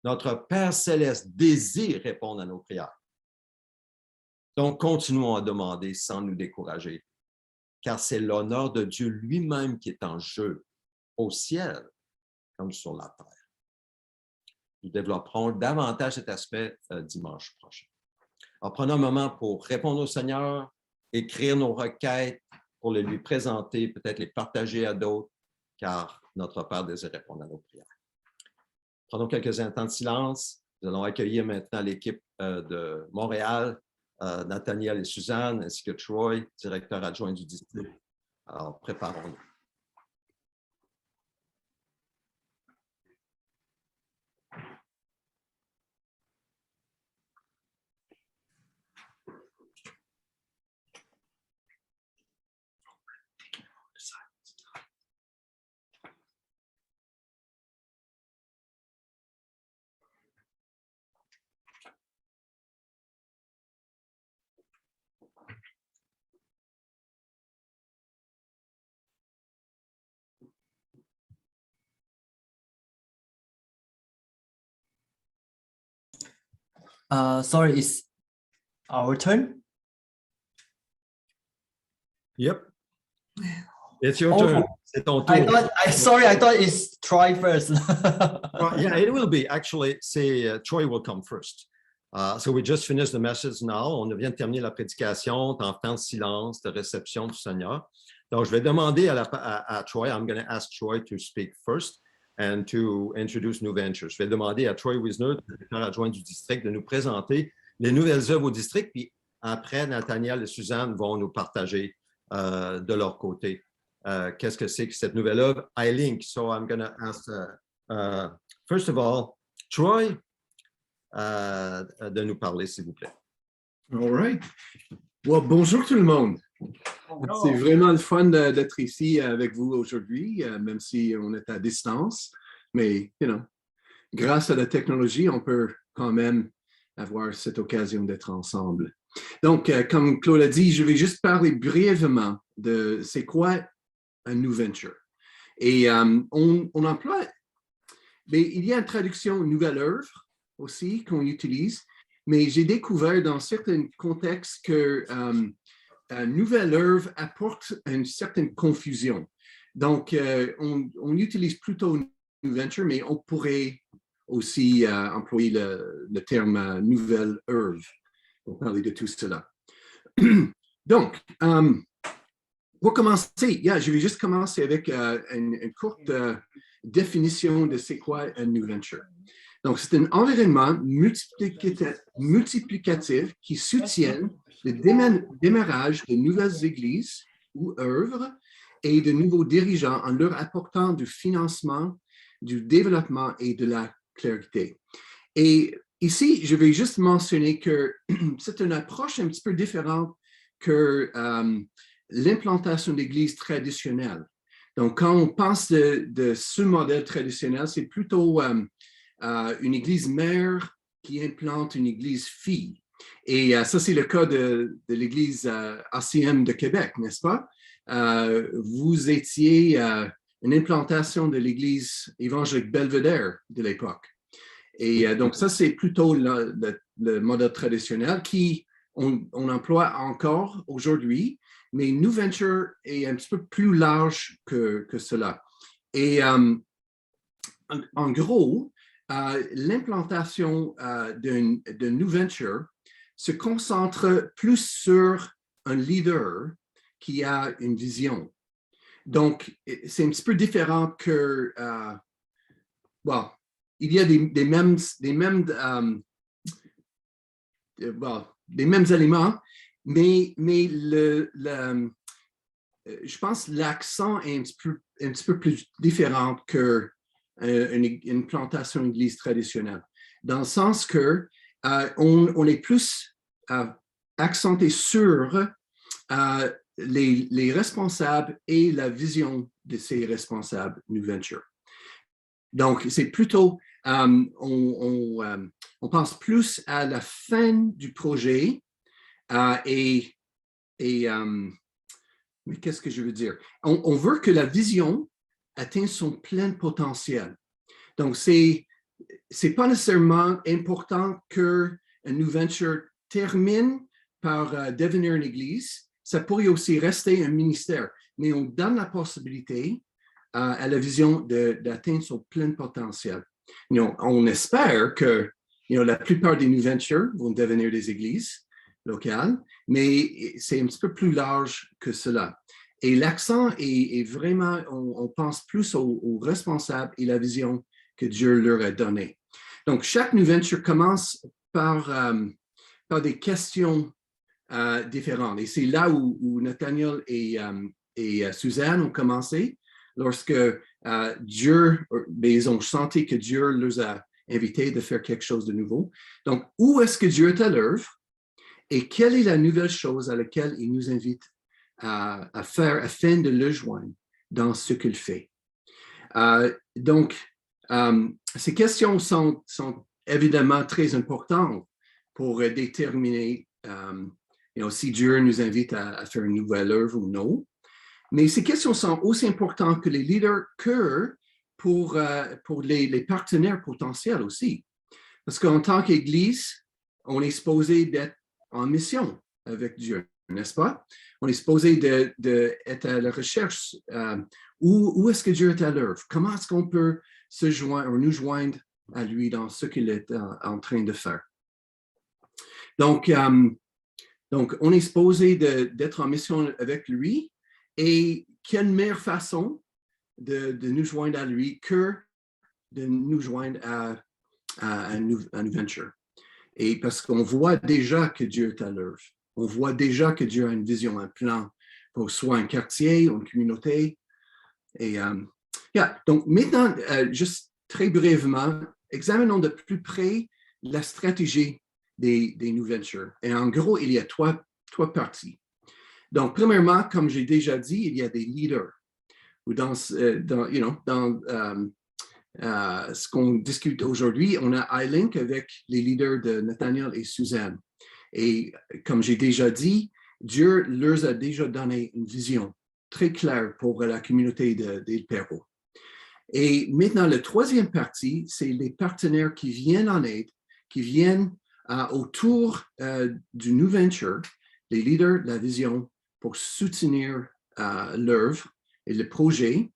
Notre Père céleste désire répondre à nos prières. Donc, continuons à demander sans nous décourager, car c'est l'honneur de Dieu lui-même qui est en jeu, au ciel comme sur la terre. Nous développerons davantage cet aspect dimanche prochain. Alors, prenons un moment pour répondre au Seigneur, écrire nos requêtes, pour les lui présenter, peut-être les partager à d'autres, car notre Père désire répondre à nos prières. Prenons quelques instants de silence. Nous allons accueillir maintenant l'équipe de Montréal, Nathaniel et Suzanne, ainsi que Troy, directeur adjoint du district. Alors, préparons-nous. Sorry, it's our turn? Yep. It's your turn. C'est ton tour. I thought it's Troy first. Yeah, it will be. Actually, Troy will come first. So we just finished the message now. On vient de terminer la prédication, en temps de silence, de réception du Seigneur. Donc, je vais demander à Troy, I'm going to ask Troy to speak first and to introduce New Ventures. Je vais demander à Troy Wisner, directeur adjoint du district, de nous présenter les nouvelles œuvres au district, puis après, Nathaniel et Suzanne vont nous partager de leur côté qu'est-ce que c'est que cette nouvelle œuvre, iLink. So I'm going to ask, first of all, Troy, de nous parler, s'il vous plaît. All right. Well, bonjour tout le monde. C'est vraiment le fun d'être ici avec vous aujourd'hui, même si on est à distance. Mais, grâce à la technologie, on peut quand même avoir cette occasion d'être ensemble. Donc, comme Claude a dit, je vais juste parler brièvement de c'est quoi un New Venture. Et on emploie, mais il y a une traduction nouvelle œuvre aussi qu'on utilise, mais j'ai découvert dans certains contextes que nouvelle œuvre apporte une certaine confusion. Donc, on utilise plutôt New Venture, mais on pourrait aussi employer le terme nouvelle œuvre pour parler de tout cela. Donc, pour commencer, je vais juste commencer avec une courte définition de c'est quoi un New Venture. Donc, c'est un environnement multiplicatif qui soutient le démarrage de nouvelles églises ou œuvres et de nouveaux dirigeants en leur apportant du financement, du développement et de la clarté. Et ici, je vais juste mentionner que c'est une approche un petit peu différente que l'implantation d'églises traditionnelles. Donc, quand on pense de ce modèle traditionnel, c'est plutôt une église mère qui implante une église fille. Et ça, c'est le cas de l'église ACM de Québec, n'est-ce pas? Vous étiez une implantation de l'église évangélique Belvedere de l'époque. Et donc, ça, c'est plutôt le modèle traditionnel qui on emploie encore aujourd'hui, mais New Venture est un petit peu plus large que cela. Et en gros, l'implantation de New Venture se concentre plus sur un leader qui a une vision. Donc, c'est un petit peu différent que, il y a des mêmes éléments, mais je pense que l'accent est un petit peu plus différent que une plantation d'église traditionnelle, dans le sens que on est plus accenté sur les responsables et la vision de ces responsables New Venture. Donc, c'est plutôt, on pense plus à la fin du projet mais qu'est-ce que je veux dire? On veut que la vision atteigne son plein potentiel. Donc, c'est pas nécessairement important qu'un New Venture termine par devenir une église, ça pourrait aussi rester un ministère, mais on donne la possibilité à la vision d'atteindre son plein potentiel. On espère que la plupart des New Ventures vont devenir des églises locales, mais c'est un petit peu plus large que cela. Et l'accent est vraiment, on pense plus aux responsables et la vision que Dieu leur a donnée. Donc, chaque New Venture commence par des questions différentes. Et c'est là où Nathaniel et Suzanne ont commencé, lorsque ils ont senti que Dieu les a invités de faire quelque chose de nouveau. Donc, où est-ce que Dieu est à l'œuvre et quelle est la nouvelle chose à laquelle il nous invite à faire afin de le joindre dans ce qu'il fait? Donc, ces questions sont évidemment très importantes pour déterminer si Dieu nous invite à faire une nouvelle œuvre ou non. Mais ces questions sont aussi importantes que les leaders que pour les partenaires potentiels aussi. Parce qu'en tant qu'Église, on est supposé d'être en mission avec Dieu, n'est-ce pas? On est supposé d'être à la recherche. Où est-ce que Dieu est à l'œuvre? Comment est-ce qu'on peut se joindre ou nous joindre à lui dans ce qu'il est en train de faire? Donc, on est supposé d'être en mission avec lui. Et quelle meilleure façon de nous joindre à lui que de nous joindre à une venture? Et parce qu'on voit déjà que Dieu est à l'œuvre. On voit déjà que Dieu a une vision, un plan pour soit un quartier ou une communauté. Et donc maintenant, juste très brièvement, examinons de plus près la stratégie des New Ventures. Et en gros, il y a trois parties. Donc, premièrement, comme j'ai déjà dit, il y a des leaders. Dans ce qu'on discute aujourd'hui, on a iLink avec les leaders de Nathaniel et Suzanne. Et comme j'ai déjà dit, Dieu leur a déjà donné une vision très claire pour la communauté d'Île Perrot. Et maintenant, la troisième partie, c'est les partenaires qui viennent en aide, qui viennent autour du New Venture, les leaders, la vision, pour soutenir l'œuvre et le projet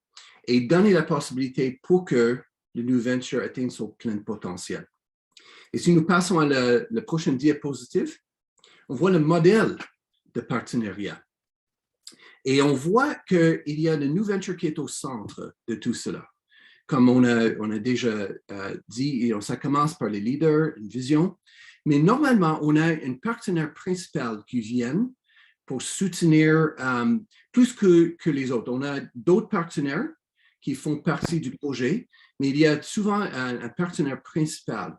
et donner la possibilité pour que le New Venture atteigne son plein potentiel. Et si nous passons à la prochaine diapositive, on voit le modèle de partenariat. Et on voit qu'il y a le New Venture qui est au centre de tout cela. Comme on a déjà dit, ça commence par les leaders, une vision, mais normalement, on a un partenaire principal qui vient pour soutenir plus que les autres. On a d'autres partenaires qui font partie du projet, mais il y a souvent un partenaire principal.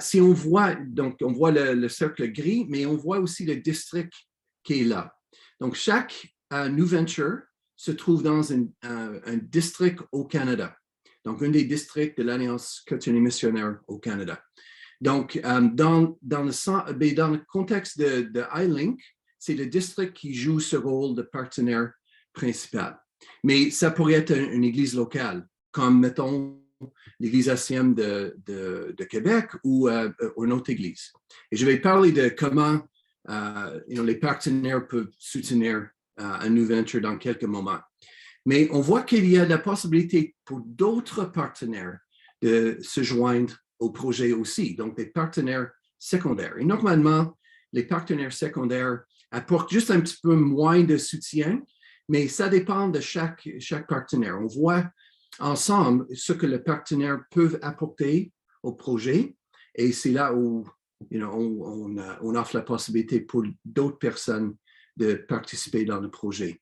Si on voit, donc on voit le cercle gris, mais on voit aussi le district qui est là. Donc, chaque New Venture se trouve dans un district au Canada. Donc, un des districts de l'Alliance chrétienne et missionnaire au Canada. Donc, dans le contexte de iLink, c'est le district qui joue ce rôle de partenaire principal. Mais ça pourrait être une église locale, comme, mettons, l'église ACM de Québec ou une autre église. Et je vais parler de comment les partenaires peuvent soutenir un New Venture dans quelques moments. Mais on voit qu'il y a la possibilité pour d'autres partenaires de se joindre au projet aussi, donc des partenaires secondaires. Et normalement, les partenaires secondaires apportent juste un petit peu moins de soutien, mais ça dépend de chaque partenaire. On voit ensemble ce que les partenaires peuvent apporter au projet et c'est là où on offre la possibilité pour d'autres personnes de participer dans le projet.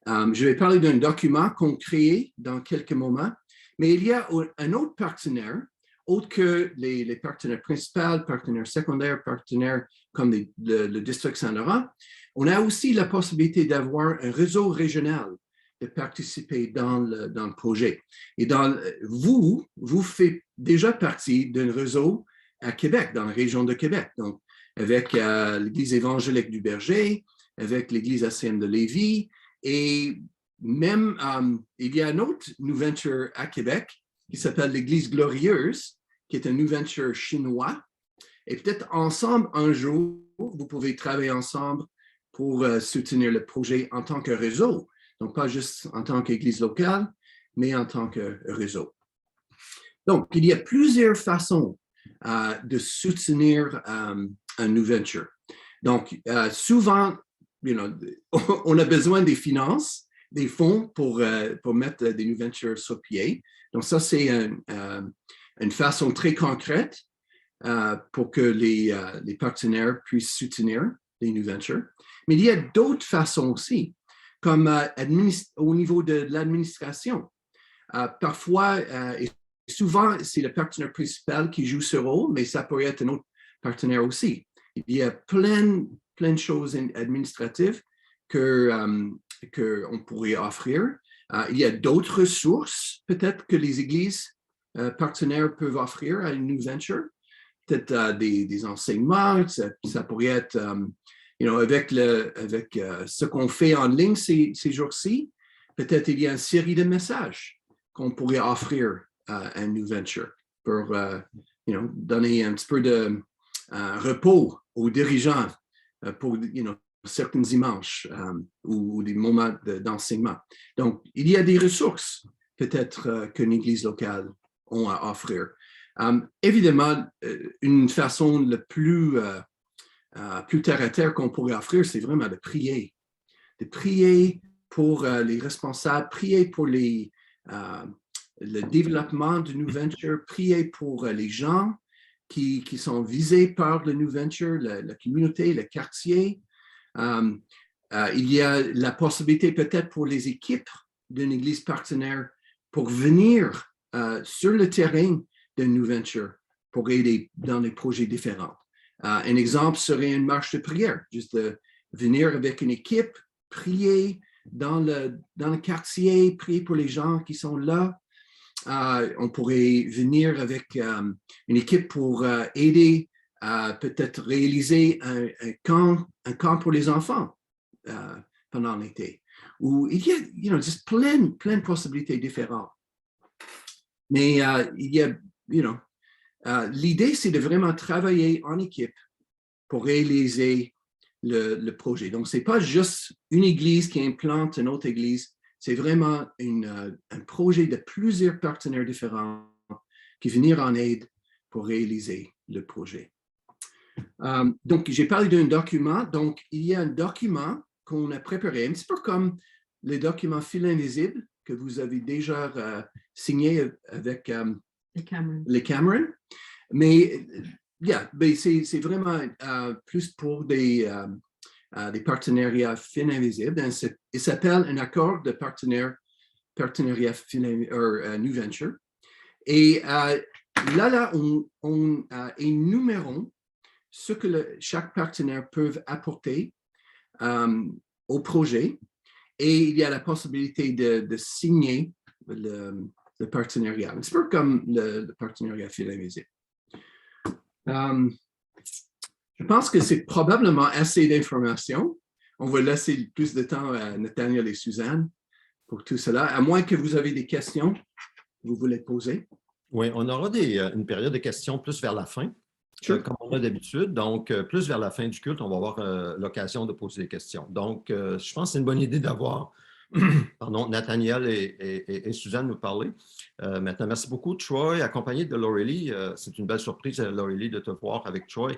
Je vais parler d'un document qu'on crée dans quelques moments, mais il y a un autre partenaire, autre que les partenaires principaux, partenaires secondaires, partenaires comme le district Saint-Laurent. On a aussi la possibilité d'avoir un réseau régional de participer dans le projet. Et vous faites déjà partie d'un réseau à Québec, dans la région de Québec, donc avec l'Église évangélique du Berger, avec l'Église ACM de Lévis, et même, il y a un autre New Venture à Québec qui s'appelle l'Église Glorieuse, qui est un New Venture chinois. Et peut-être ensemble, un jour, vous pouvez travailler ensemble pour soutenir le projet en tant que réseau. Donc, pas juste en tant qu'Église locale, mais en tant que réseau. Donc, il y a plusieurs façons de soutenir un New Venture. Donc, souvent, on a besoin des finances, des fonds pour mettre des New Ventures sur pied. Donc, ça, c'est une façon très concrète pour que les partenaires puissent soutenir les New Ventures. Mais il y a d'autres façons aussi, comme au niveau de l'administration. Parfois, et souvent, c'est le partenaire principal qui joue ce rôle, mais ça pourrait être un autre partenaire aussi. Il y a plein de choses administratives qu'on pourrait offrir. Il y a d'autres ressources, peut-être, que les églises partenaires peuvent offrir à une New Venture. Peut-être des enseignements, ça pourrait être, avec ce qu'on fait en ligne ces jours-ci, peut-être il y a une série de messages qu'on pourrait offrir à une New Venture pour donner un petit peu de repos aux dirigeants pour certains dimanches ou des moments d'enseignement. Donc, il y a des ressources peut-être qu'une église locale a à offrir. Évidemment, une façon la plus terre à terre qu'on pourrait offrir, c'est vraiment de prier. De prier pour les responsables, prier pour le développement de New Venture, prier pour les gens qui sont visés par le New Venture, la communauté, le quartier. Il y a la possibilité peut-être pour les équipes d'une église partenaire pour venir sur le terrain de New Venture pour aider dans des projets différents. Un exemple serait une marche de prière, juste de venir avec une équipe, prier dans le quartier, prier pour les gens qui sont là. On pourrait venir avec une équipe pour aider à peut-être réaliser un camp pour les enfants pendant l'été. Où il y a juste plein de possibilités différentes. Mais il y a, l'idée, c'est de vraiment travailler en équipe pour réaliser le projet. Donc, ce n'est pas juste une église qui implante une autre église, c'est vraiment un projet de plusieurs partenaires différents qui viennent en aide pour réaliser le projet. Donc, j'ai parlé d'un document. Donc, il y a un document qu'on a préparé, un petit peu comme le document Fil invisible que vous avez déjà signé avec les Cameron. Mais c'est vraiment plus pour des partenariats Fil invisible. Il s'appelle un accord de partenariat New Venture. Et là, on énumérons ce que chaque partenaire peut apporter au projet. Et il y a la possibilité de signer le partenariat. Un petit peu comme le partenariat Fil invisible. Je pense que c'est probablement assez d'informations. On va laisser plus de temps à Nathaniel et Suzanne pour tout cela, à moins que vous avez des questions que vous voulez poser. Oui, on aura une période de questions plus vers la fin, comme on a d'habitude. Donc, plus vers la fin du culte, on va avoir l'occasion de poser des questions. Donc, je pense que c'est une bonne idée d'avoir Nathaniel et Suzanne nous parler. Maintenant, merci beaucoup, Troy, accompagné de Laurelie. C'est une belle surprise, Laurelie, de te voir avec Troy,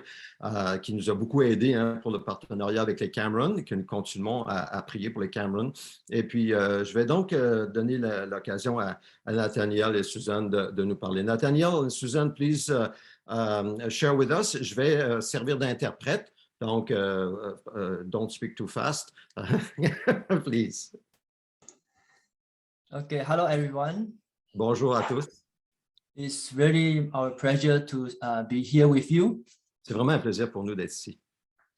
qui nous a beaucoup aidé pour le partenariat avec les Cameron, et que nous continuons à prier pour les Cameron. Et puis, je vais donc donner l'occasion à Nathaniel et Suzanne de nous parler. Nathaniel, Suzanne, please share with us. Je vais servir d'interprète, donc don't speak too fast, please. Okay, hello everyone. Bonjour à tous. It's really our pleasure to be here with you. C'est vraiment un plaisir pour nous d'être ici.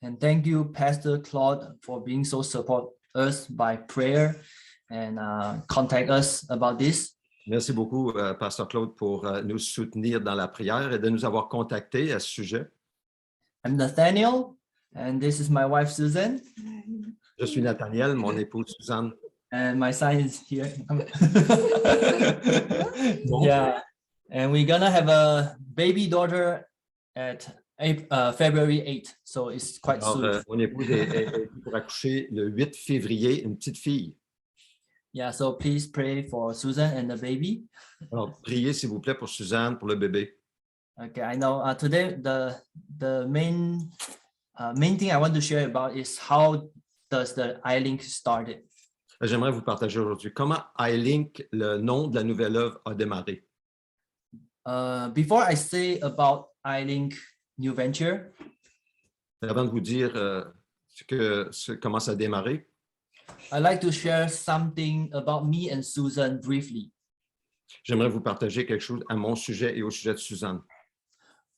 And thank you, Pastor Claude, for being so support us by prayer and contact us about this. Merci beaucoup, Pasteur Claude, pour nous soutenir dans la prière et de nous avoir contactés à ce sujet. I'm Nathaniel, and this is my wife, Susan. Je suis Nathaniel, mon épouse Suzanne. And my son is here. Yeah, and we're gonna have a baby daughter at February 8th, so it's quite Alors, soon. mon épouse est pour accoucher le 8 février, une petite fille. Yeah, so please pray for Susan and the baby. Alors, priez s'il vous plaît pour Suzanne, pour le bébé. Okay, I know today the main thing I want to share about is how does the iLink started. J'aimerais vous partager aujourd'hui comment iLink, le nom de la nouvelle œuvre, a démarré. Before I say about iLink new venture, Avant de vous dire comment ça a démarré, I'd like to share something about me and Susan briefly. j'aimerais vous partager quelque chose à mon sujet et au sujet de Suzanne.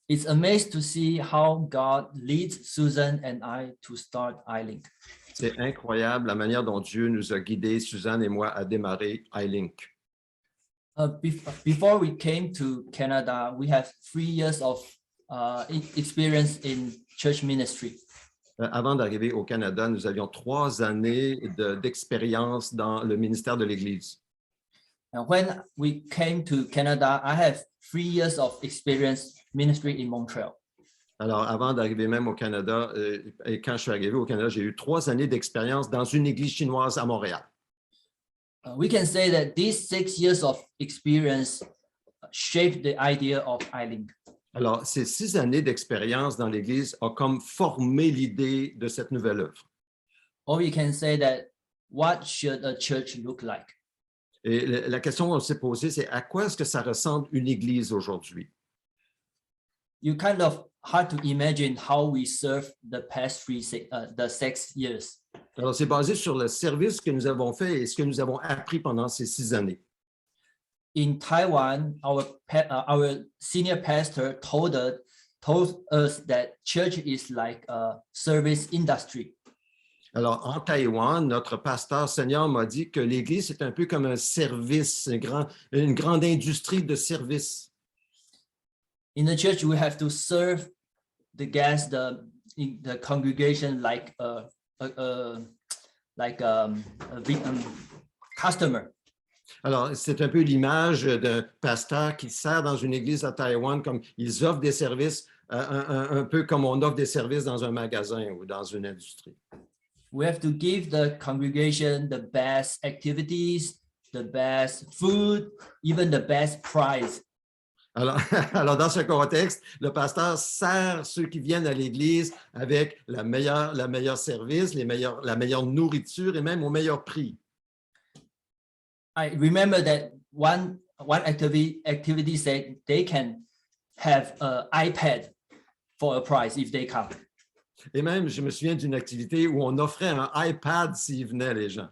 It's amazing to see how God leads Susan and I to start iLink. C'est incroyable la manière dont Dieu nous a guidés, Suzanne et moi, à démarrer iLink. Before we came to Canada, we have 3 years of experience in church ministry. Avant d'arriver au Canada, nous avions 3 années d'expérience dans le ministère de l'Église. And when we came to Canada, I have 3 years of experience ministry in Montreal. Alors, avant d'arriver même au Canada, et quand je suis arrivé au Canada, j'ai eu 3 années d'expérience dans une église chinoise à Montréal. We can say that these 6 years of experience shaped the idea of iLink. Alors, ces 6 années d'expérience dans l'Église ont comme formé l'idée de cette nouvelle œuvre. Or we can say that what should a church look like? Et la question qu'on s'est posée, c'est à quoi est-ce que ça ressemble une Église aujourd'hui? You kind of hard to imagine how we serve the past 6 years. Alors, c'est basé sur le service que nous avons fait et ce que nous avons appris pendant ces 6 années. In Taiwan, our senior pastor told us that church is like a service industry. Alors, en Taïwan, notre pasteur senior m'a dit que l'Église est un peu comme un service, une grande industrie de services. In the church, we have to serve the guests, the congregation like a customer. Alors, c'est un peu l'image d'un pasteur qui sert dans une église à Taïwan, comme ils offrent des services, un peu comme on offre des services dans un magasin ou dans une industrie. We have to give the congregation the best activities, the best food, even the best price. Alors, dans ce contexte, le pasteur sert ceux qui viennent à l'église avec la meilleure service, la meilleure nourriture et même au meilleur prix. I remember that one activity said they can have an iPad for a price if they come. Et même, je me souviens d'une activité où on offrait un iPad s'ils venaient, les gens.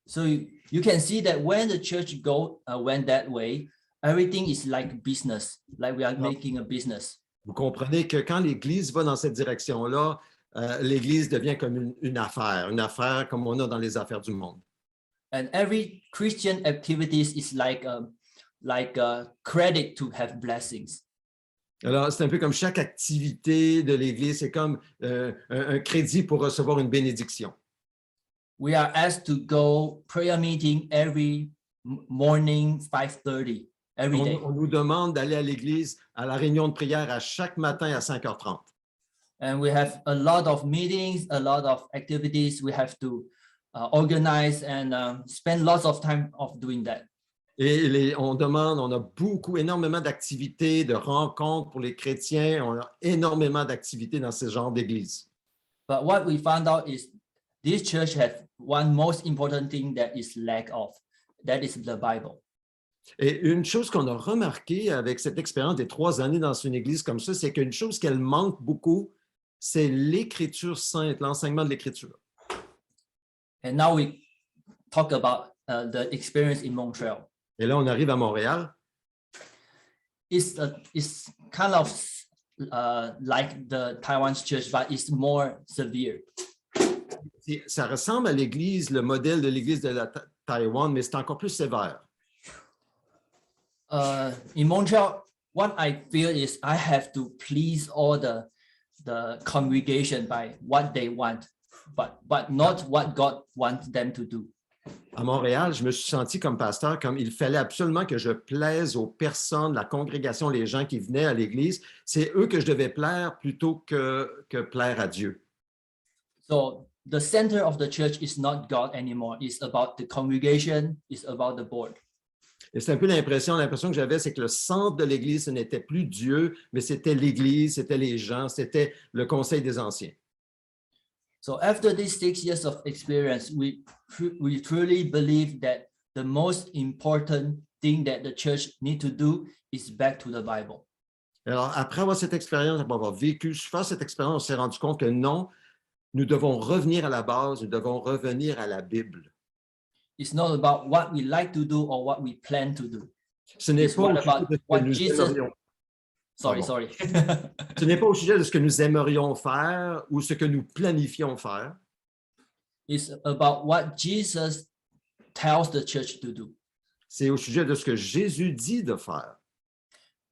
So you can see that when the church went that way, everything is like business, like we are making a business. Vous comprenez que quand l'Église va dans cette direction-là, l'Église devient comme une affaire comme on a dans les affaires du monde. And every Christian activities is like a credit to have blessings. Alors, c'est un peu comme chaque activité de l'Église, c'est comme un crédit pour recevoir une bénédiction. We are asked to go prayer meeting every morning, 5:30, every day. On nous demande d'aller à l'Église à la réunion de prière à chaque matin à 5h30. And we have a lot of meetings, a lot of activities we have to organize and spend lots of time of doing that. Et on a énormément d'activités, de rencontres pour les chrétiens. On a énormément d'activités dans ce genre d'église. But what we found out is this church has one most important thing that is lack of. That is the Bible. Et une chose qu'on a remarqué avec cette expérience des 3 années dans une église comme ça, c'est qu'une chose qu'elle manque beaucoup, c'est l'Écriture sainte, l'enseignement de l'Écriture. And now we talk about the experience in Montreal. Et là, on arrive à Montréal. It's kind of like the Taiwan's church, but it's more severe. Ça ressemble à l'église, le modèle de l'église de la Taïwan, mais c'est encore plus sévère. In Montreal, what I feel is I have to please all the congregation by what they want, but not what God wants them to do. À Montréal, je me suis senti comme pasteur, comme il fallait absolument que je plaise aux personnes, la congrégation, les gens qui venaient à l'église. C'est eux que je devais plaire plutôt que plaire à Dieu. So the center of the church is not God anymore. It's about the congregation, it's about the board. Et c'est un peu l'impression que j'avais, c'est que le centre de l'Église, ce n'était plus Dieu, mais c'était l'Église, c'était les gens, c'était le conseil des anciens. So after these 6 years of experience, we truly believe that the most important thing that the church need to do is back to the Bible. Alors, après avoir cette expérience, après avoir vécu, faire cette expérience, on s'est rendu compte que non, nous devons revenir à la base, nous devons revenir à la Bible. It's not about what we like to do or what we plan to do. Ce n'est It's pas what au sujet about de ce que what nous Jesus- aimerions. Sorry, Pardon. sorry. Ce n'est pas au sujet de ce que nous aimerions faire ou ce que nous planifions faire. It's about what Jesus tells the church to do. C'est au sujet de ce que Jésus dit de faire.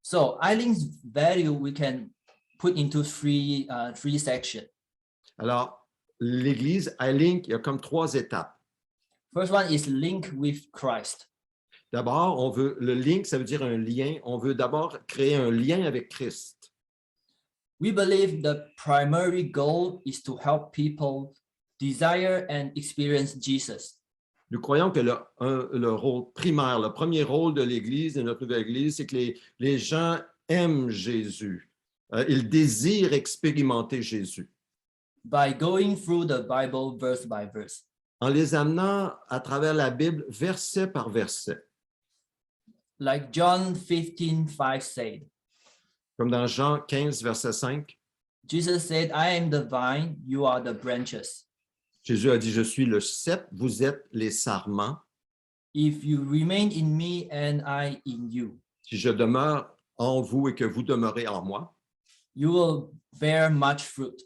So Eiling's value we can put into three sections. Alors, l'Église, iLink, il y a comme 3 étapes. First one is link with Christ. D'abord, on veut le link, ça veut dire un lien. On veut d'abord créer un lien avec Christ. We believe the primary goal is to help people desire and experience Jesus. Nous croyons que le rôle primaire, le premier rôle de l'Église, de notre nouvelle Église, c'est que les gens aiment Jésus. Ils désirent expérimenter Jésus. By going through the Bible verse by verse. En les amenant à travers la Bible, verset par verset. Like John 15:5 said, Comme dans Jean 15, verset 5, Jesus said, I am the vine, you are the branches. Jésus a dit, je suis le cep, vous êtes les sarments. If you remain in me and I in you, Si je demeure en vous et que vous demeurez en moi, you will bear much fruit.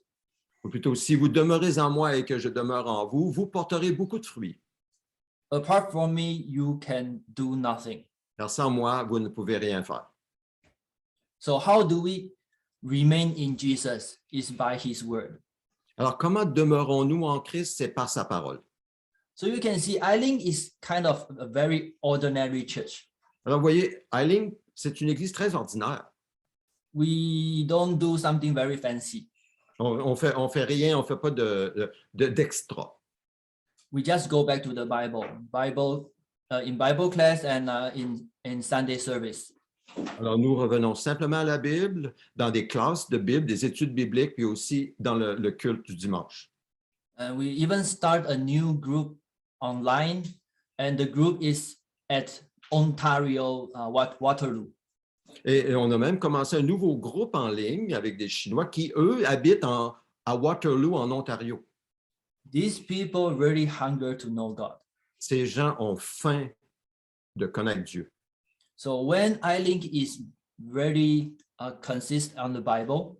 ou plutôt, si vous demeurez en moi et que je demeure en vous, vous porterez beaucoup de fruits. Apart from me, you can do nothing. Car sans moi, vous ne pouvez rien faire. So how do we remain in Jesus? Is by his word. Alors, comment demeurons-nous en Christ? C'est par sa parole. So you can see Eiling is kind of a very ordinary church. Alors, vous voyez, iLink, c'est une église très ordinaire. We don't do something very fancy. On fait rien, on ne fait pas d'extra. We just go back to the Bible in Bible class and in Sunday service. Alors, nous revenons simplement à la Bible, dans des classes de Bible, des études bibliques, puis aussi dans le culte du dimanche. We even start a new group online, and the group is at Ontario, Waterloo. Et on a même commencé un nouveau groupe en ligne avec des Chinois qui, eux, habitent à Waterloo, en Ontario. These people really hunger to know God. Ces gens ont faim de connaître Dieu. So when iLink is very consist on the Bible,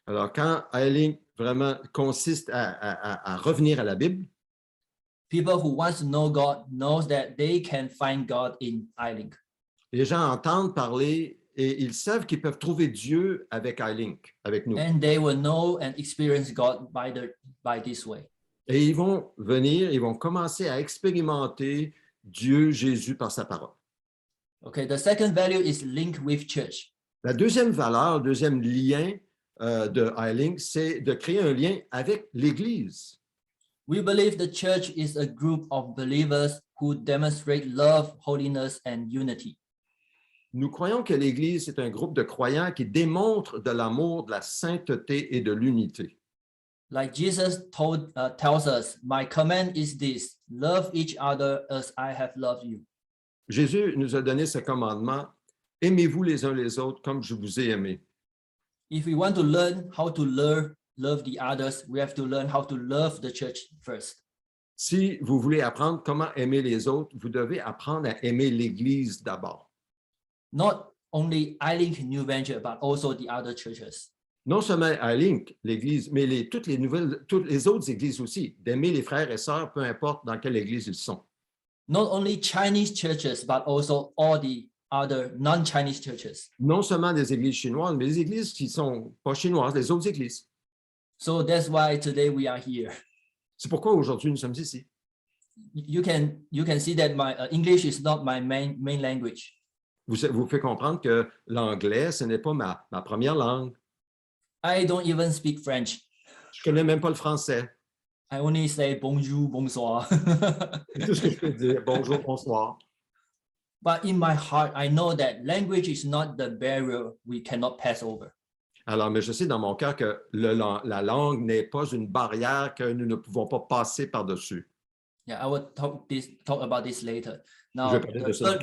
Alors, quand iLink vraiment consiste à revenir à la Bible, people who want to know God knows that they can find God in iLink. les gens entendent parler et ils savent qu'ils peuvent trouver Dieu avec iLink, avec nous. And they will know and experience God by this way. Et ils vont venir, ils vont commencer à expérimenter Dieu, Jésus par sa parole. Okay, the second value is link with church. La deuxième valeur, le deuxième lien de iLink, c'est de créer un lien avec l'Église. We believe the church is a group of believers who demonstrate love, holiness, and unity. Nous croyons que l'Église est un groupe de croyants qui démontrent de l'amour, de la sainteté et de l'unité. Like Jesus tells us, my command is this, love each other as I have loved you. Jésus nous a donné ce commandement, aimez-vous les uns les autres comme je vous ai aimé. If we want to learn how to love the others, we have to learn how to love the church first. Si vous voulez apprendre comment aimer les autres, vous devez apprendre à aimer l'Église d'abord. Not only iLink New Venture, but also the other churches. Non seulement iLink, l'Église, mais toutes les autres églises aussi, d'aimer les frères et sœurs, peu importe dans quelle église ils sont. Not only Chinese churches, but also all the other non-Chinese churches. Non seulement des églises chinoises, mais des églises qui ne sont pas chinoises, les autres églises. So that's why today we are here. C'est pourquoi aujourd'hui nous sommes ici. you can see that my English is not my main language. Vous fait comprendre que l'anglais, ce n'est pas ma première langue. I don't even speak French. Je ne connais même pas le français. I only say bonjour, bonsoir. C'est tout ce que je peux dire. Bonjour, bonsoir. But in my heart, I know that language is not the barrier we cannot pass over. Alors, mais je sais dans mon cœur que la langue n'est pas une barrière que nous ne pouvons pas passer par-dessus. Yeah, I will talk about this later. Je Now, vais parler de ça.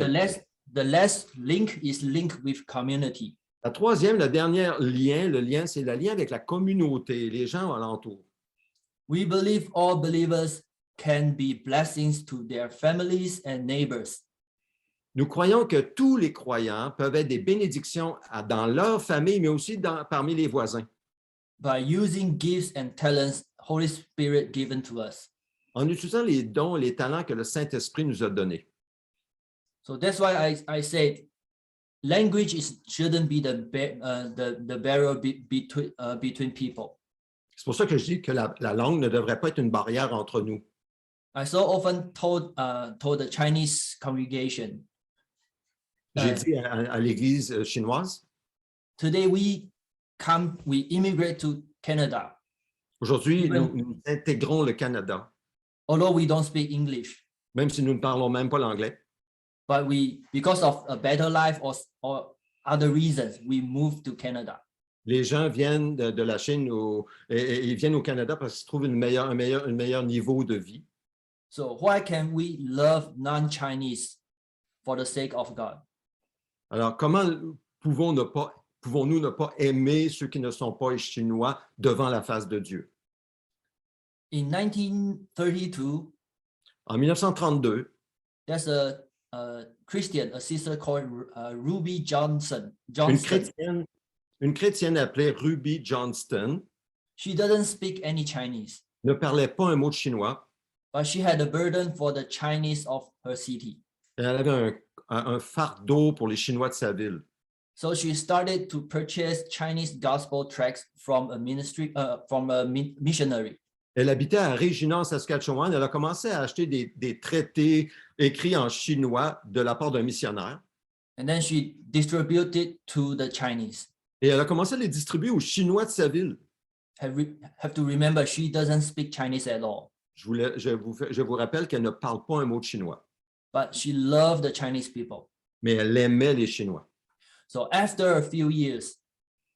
the last link is link with community. La troisième, le dernier lien, c'est le lien avec la communauté, les gens alentour. We believe all believers can be blessings to their families and neighbors. Nous croyons que tous les croyants peuvent être des bénédictions dans leur famille, mais aussi parmi les voisins. By using gifts and talents Holy Spirit given to us. En utilisant les dons, les talents que le Saint-Esprit nous a donnés. So that's why I said language shouldn't be the barrier between people. C'est pour ça que je dis que la langue ne devrait pas être une barrière entre nous. I so often told the Chinese congregation. J'ai dit à l'Église chinoise, Today we immigrate to Canada. aujourd'hui, nous intégrons le Canada, Although we don't speak English, même si nous ne parlons même pas l'anglais. but because of a better life or other reasons, we moved to Canada. Les gens viennent de la Chine et ils viennent au Canada parce qu'ils trouvent un meilleur niveau de vie. So why can we love non-Chinese for the sake of God? Alors, comment pouvons-nous ne pas aimer ceux qui ne sont pas chinois devant la face de Dieu? In 1932, En 1932, there's a Christian, a sister called Ruby Johnson. une chrétienne appelée Ruby Johnston She doesn't speak any Chinese, ne parlait pas un mot de chinois. but she had a burden for the Chinese of her city. Elle avait un fardeau pour les Chinois de sa ville. So she started to purchase Chinese gospel tracts from a missionary. Elle habitait à Regina, en Saskatchewan. Elle a commencé à acheter des traités écrits en chinois de la part d'un missionnaire. And then she distributed to the Chinese. Et elle a commencé à les distribuer aux Chinois de sa ville. Have to remember, she doesn't speak Chinese at all, Je vous rappelle qu'elle ne parle pas un mot de chinois, but she loved the Chinese people. mais elle aimait les Chinois. So after a few years,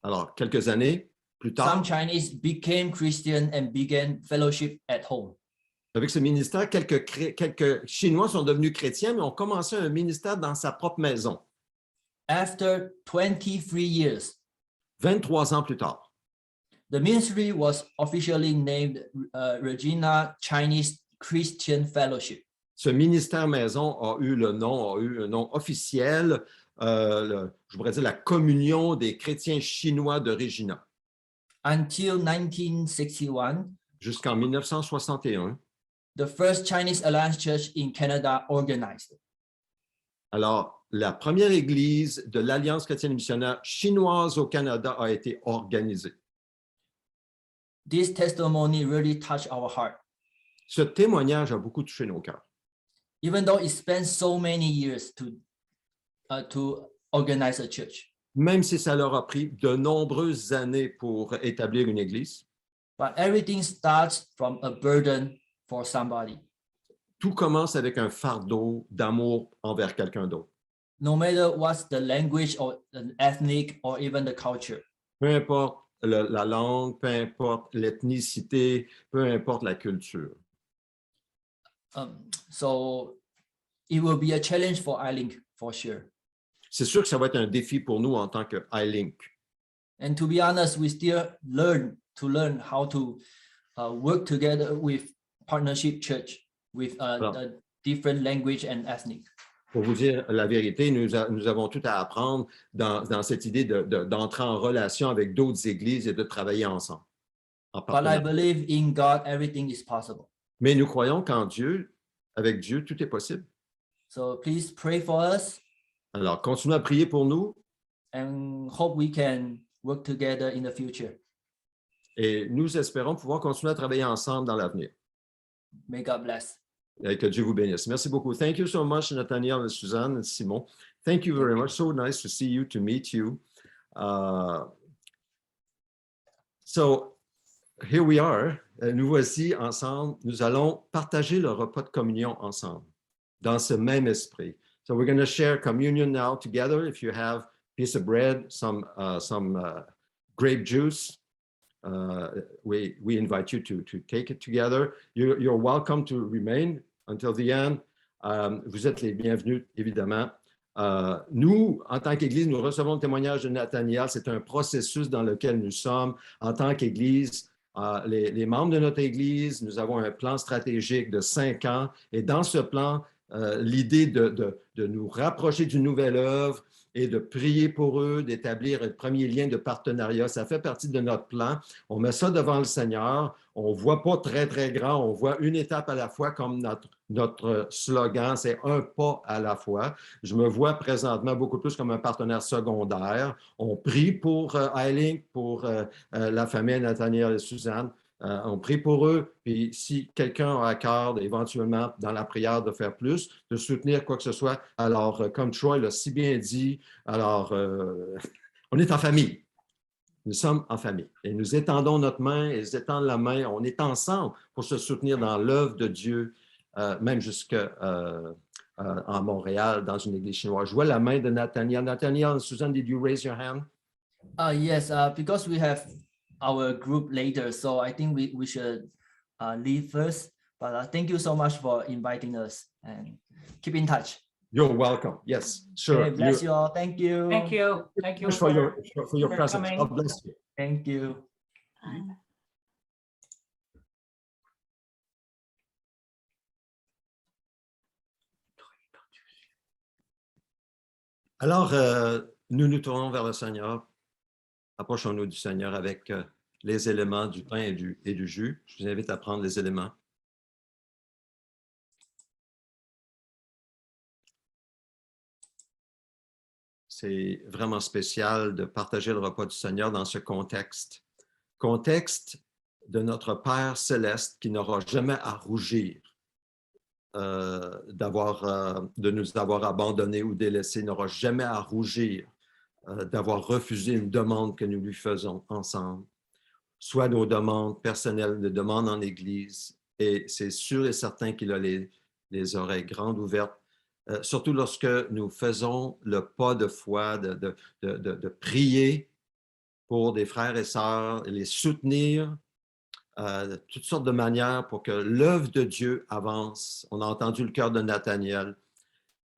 Alors, quelques années plus tard, some Chinese became Christian and began fellowship at home. avec ce ministère, quelques Chinois sont devenus chrétiens, mais ont commencé un ministère dans sa propre maison. After 23 years, 23 ans plus tard, the ministry was officially named Regina Chinese Christian Fellowship. ce ministère maison a eu un nom officiel, je pourrais dire la communion des chrétiens chinois de Regina. Until 1961, Jusqu'en 1961, the first Chinese Alliance Church in Canada organized. alors, la première église de l'Alliance chrétienne missionnaire chinoise au Canada a été organisée. This testimony really touched our heart. Ce témoignage a beaucoup touché nos cœurs. Even though it spent so many years to organize a church. Même si ça leur a pris de nombreuses années pour établir une église, But everything starts from a burden for somebody. tout commence avec un fardeau d'amour envers quelqu'un d'autre. No matter what's the language or the ethnic or even the culture. Peu importe la langue, peu importe l'ethnicité, peu importe la culture. So it will be a challenge for iLink for sure. C'est sûr que ça va être un défi pour nous en tant que iLink. And to be honest, we still learn how to work together with partnership church with the different language and ethnic. Pour vous dire la vérité, nous avons tout à apprendre dans cette idée d'entrer en relation avec d'autres églises et de travailler ensemble. But I believe in God, everything is possible. Mais nous croyons qu'en Dieu, avec Dieu, tout est possible. So please pray for us. Alors, continuez à prier pour nous. And hope we can work together in the future. Et nous espérons pouvoir continuer à travailler ensemble dans l'avenir. May God bless. Et que Dieu vous bénisse. Merci beaucoup. Thank you so much, Nathaniel and Suzanne and Simon. Thank you very much. So nice to see you, to meet you. So here we are. Nous voici ensemble. Nous allons partager le repas de communion ensemble dans ce même esprit. So we're going to share communion now together. If you have a piece of bread, some grape juice, we invite you to take it together. You're welcome to remain until the end. Vous êtes les bienvenus, évidemment. Nous, en tant qu'Église, nous recevons le témoignage de Nathaniel. C'est un processus dans lequel nous sommes en tant qu'Église. Les membres de notre Église, nous avons un plan stratégique de 5 ans. Et dans ce plan, l'idée de nous rapprocher d'une nouvelle œuvre et de prier pour eux, d'établir un premier lien de partenariat, ça fait partie de notre plan. On met ça devant le Seigneur. On ne voit pas très, très grand. On voit une étape à la fois comme notre slogan, c'est un pas à la fois. Je me vois présentement beaucoup plus comme un partenaire secondaire. On prie pour iLink, pour la famille Nathaniel et Suzanne. On prie pour eux, puis si quelqu'un a à cœur éventuellement dans la prière de faire plus, de soutenir quoi que ce soit, alors comme Troy l'a si bien dit, alors on est en famille. Nous sommes en famille et nous étendons notre main, et ils étendent la main, on est ensemble pour se soutenir dans l'œuvre de Dieu, même jusqu'à Montréal, dans une église chinoise. Je vois la main de Nathaniel. Nathaniel, Susan, did you raise your hand? Yes, because we have our group later, so I think we should leave first. But thank you so much for inviting us and keep in touch. You're welcome. Yes, sure. Okay, bless you all. Thank you. Thank you. Thank you For your presence. coming. God bless you. Thank you. Alors, nous nous tournons vers le Seigneur. Approchons-nous du Seigneur avec les éléments du pain et du jus. Je vous invite à prendre les éléments. C'est vraiment spécial de partager le repas du Seigneur dans ce contexte. Contexte de notre Père céleste qui n'aura jamais à rougir de nous avoir abandonnés ou délaissés, n'aura jamais à rougir d'avoir refusé une demande que nous lui faisons ensemble, soit nos demandes personnelles, nos demandes en Église, et c'est sûr et certain qu'il a les oreilles grandes ouvertes, surtout lorsque nous faisons le pas de foi, de prier pour des frères et sœurs, les soutenir de toutes sortes de manières pour que l'œuvre de Dieu avance. On a entendu le cœur de Nathaniel.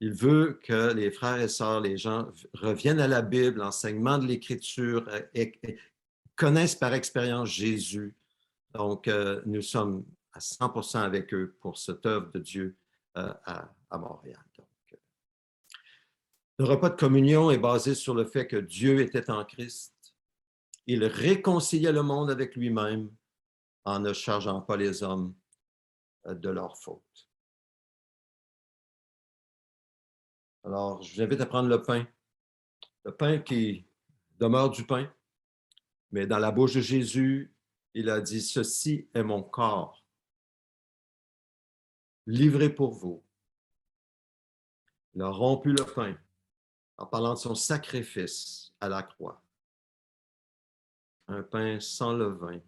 Il veut que les frères et sœurs, les gens reviennent à la Bible, l'enseignement de l'Écriture, et connaissent par expérience Jésus. Donc, nous sommes à 100% avec eux pour cette œuvre de Dieu à Montréal. Donc, le repas de communion est basé sur le fait que Dieu était en Christ. Il réconciliait le monde avec lui-même en ne chargeant pas les hommes de leurs fautes. Alors, je vous invite à prendre le pain qui demeure du pain, mais dans la bouche de Jésus, il a dit, « Ceci est mon corps, livré pour vous. » Il a rompu le pain en parlant de son sacrifice à la croix. Un pain sans levain,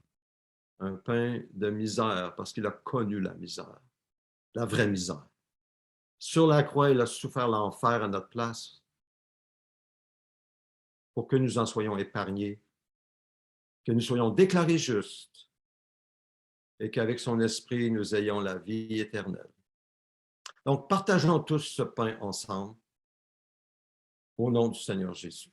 un pain de misère parce qu'il a connu la misère, la vraie misère. Sur la croix, il a souffert l'enfer à notre place pour que nous en soyons épargnés, que nous soyons déclarés justes et qu'avec son esprit, nous ayons la vie éternelle. Donc, partageons tous ce pain ensemble au nom du Seigneur Jésus.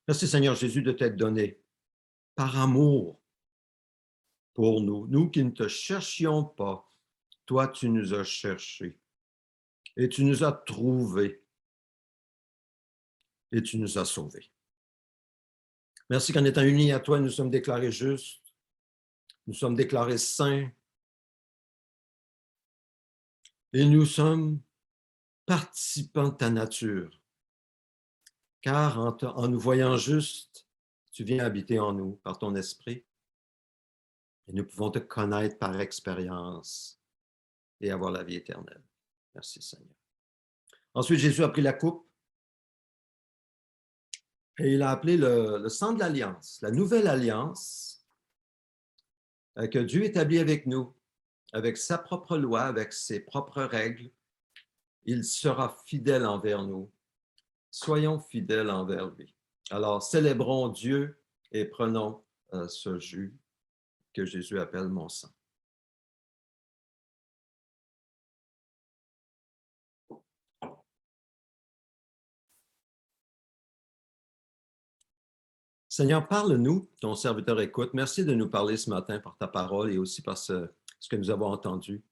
Merci Seigneur Jésus de t'être donné par amour pour nous. Nous qui ne te cherchions pas, toi tu nous as cherchés et tu nous as trouvés et tu nous as sauvés. Merci qu'en étant unis à toi, nous sommes déclarés justes, nous sommes déclarés saints, Et nous sommes participants de ta nature, car en nous voyant juste, tu viens habiter en nous par ton esprit et nous pouvons te connaître par expérience et avoir la vie éternelle. Merci Seigneur. Ensuite, Jésus a pris la coupe et il a appelé le sang de l'alliance, la nouvelle alliance que Dieu établit avec nous, avec sa propre loi, avec ses propres règles. Il sera fidèle envers nous. Soyons fidèles envers lui. Alors, célébrons Dieu et prenons ce jus que Jésus appelle mon sang. Seigneur, parle-nous, ton serviteur écoute. Merci de nous parler ce matin par ta parole et aussi par ce que nous avons entendu.